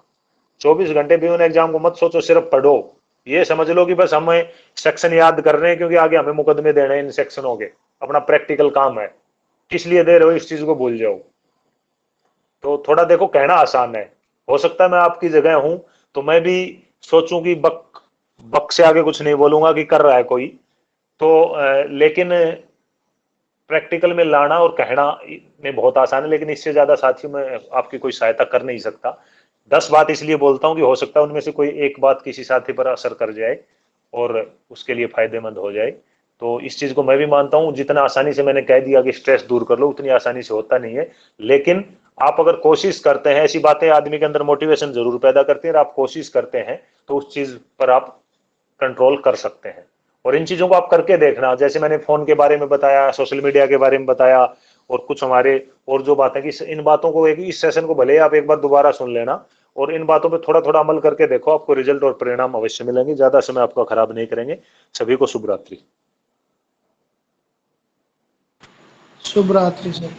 24 घंटे भी वन एग्जाम को मत सोचो, सिर्फ पढ़ो। ये समझ लो कि बस हमें सेक्शन याद कर रहे हैं क्योंकि आगे हमें मुकदमे देने हैं इन सेक्शनों के, अपना प्रैक्टिकल काम है, इसलिए दे रहे हो, इस चीज को भूल जाओ। तो थोड़ा देखो, कहना आसान है, हो सकता है मैं आपकी जगह हूं तो मैं भी सोचूं कि बक से आगे कुछ नहीं बोलूंगा कि कर रहा है कोई तो, लेकिन प्रैक्टिकल में लाना और कहना में बहुत आसान है, लेकिन इससे ज्यादा साथियों में आपकी कोई सहायता कर नहीं सकता। 10 बात इसलिए बोलता हूं कि हो सकता है उनमें से कोई एक बात किसी साथी पर असर कर जाए और उसके लिए फायदेमंद हो जाए। तो इस चीज को मैं भी मानता हूं, जितना आसानी से मैंने कह दिया कि स्ट्रेस दूर कर लो, उतनी आसानी से होता नहीं है। लेकिन आप अगर कोशिश करते हैं, ऐसी बातें आदमी के अंदर मोटिवेशन जरूर पैदा करती है, और आप कोशिश करते हैं तो उस चीज पर आप कंट्रोल कर सकते हैं। और इन चीजों को आप करके देखना, जैसे मैंने फोन के बारे में बताया, सोशल मीडिया के बारे में बताया, और कुछ हमारे और जो बातें कि इन बातों को, एक इस सेशन को भले ही आप एक बार दोबारा सुन लेना और इन बातों पे थोड़ा थोड़ा अमल करके देखो, आपको रिजल्ट और परिणाम अवश्य मिलेंगे। ज्यादा समय आपका खराब नहीं करेंगे। सभी को शुभ रात्रि। शुभ रात्रि सर।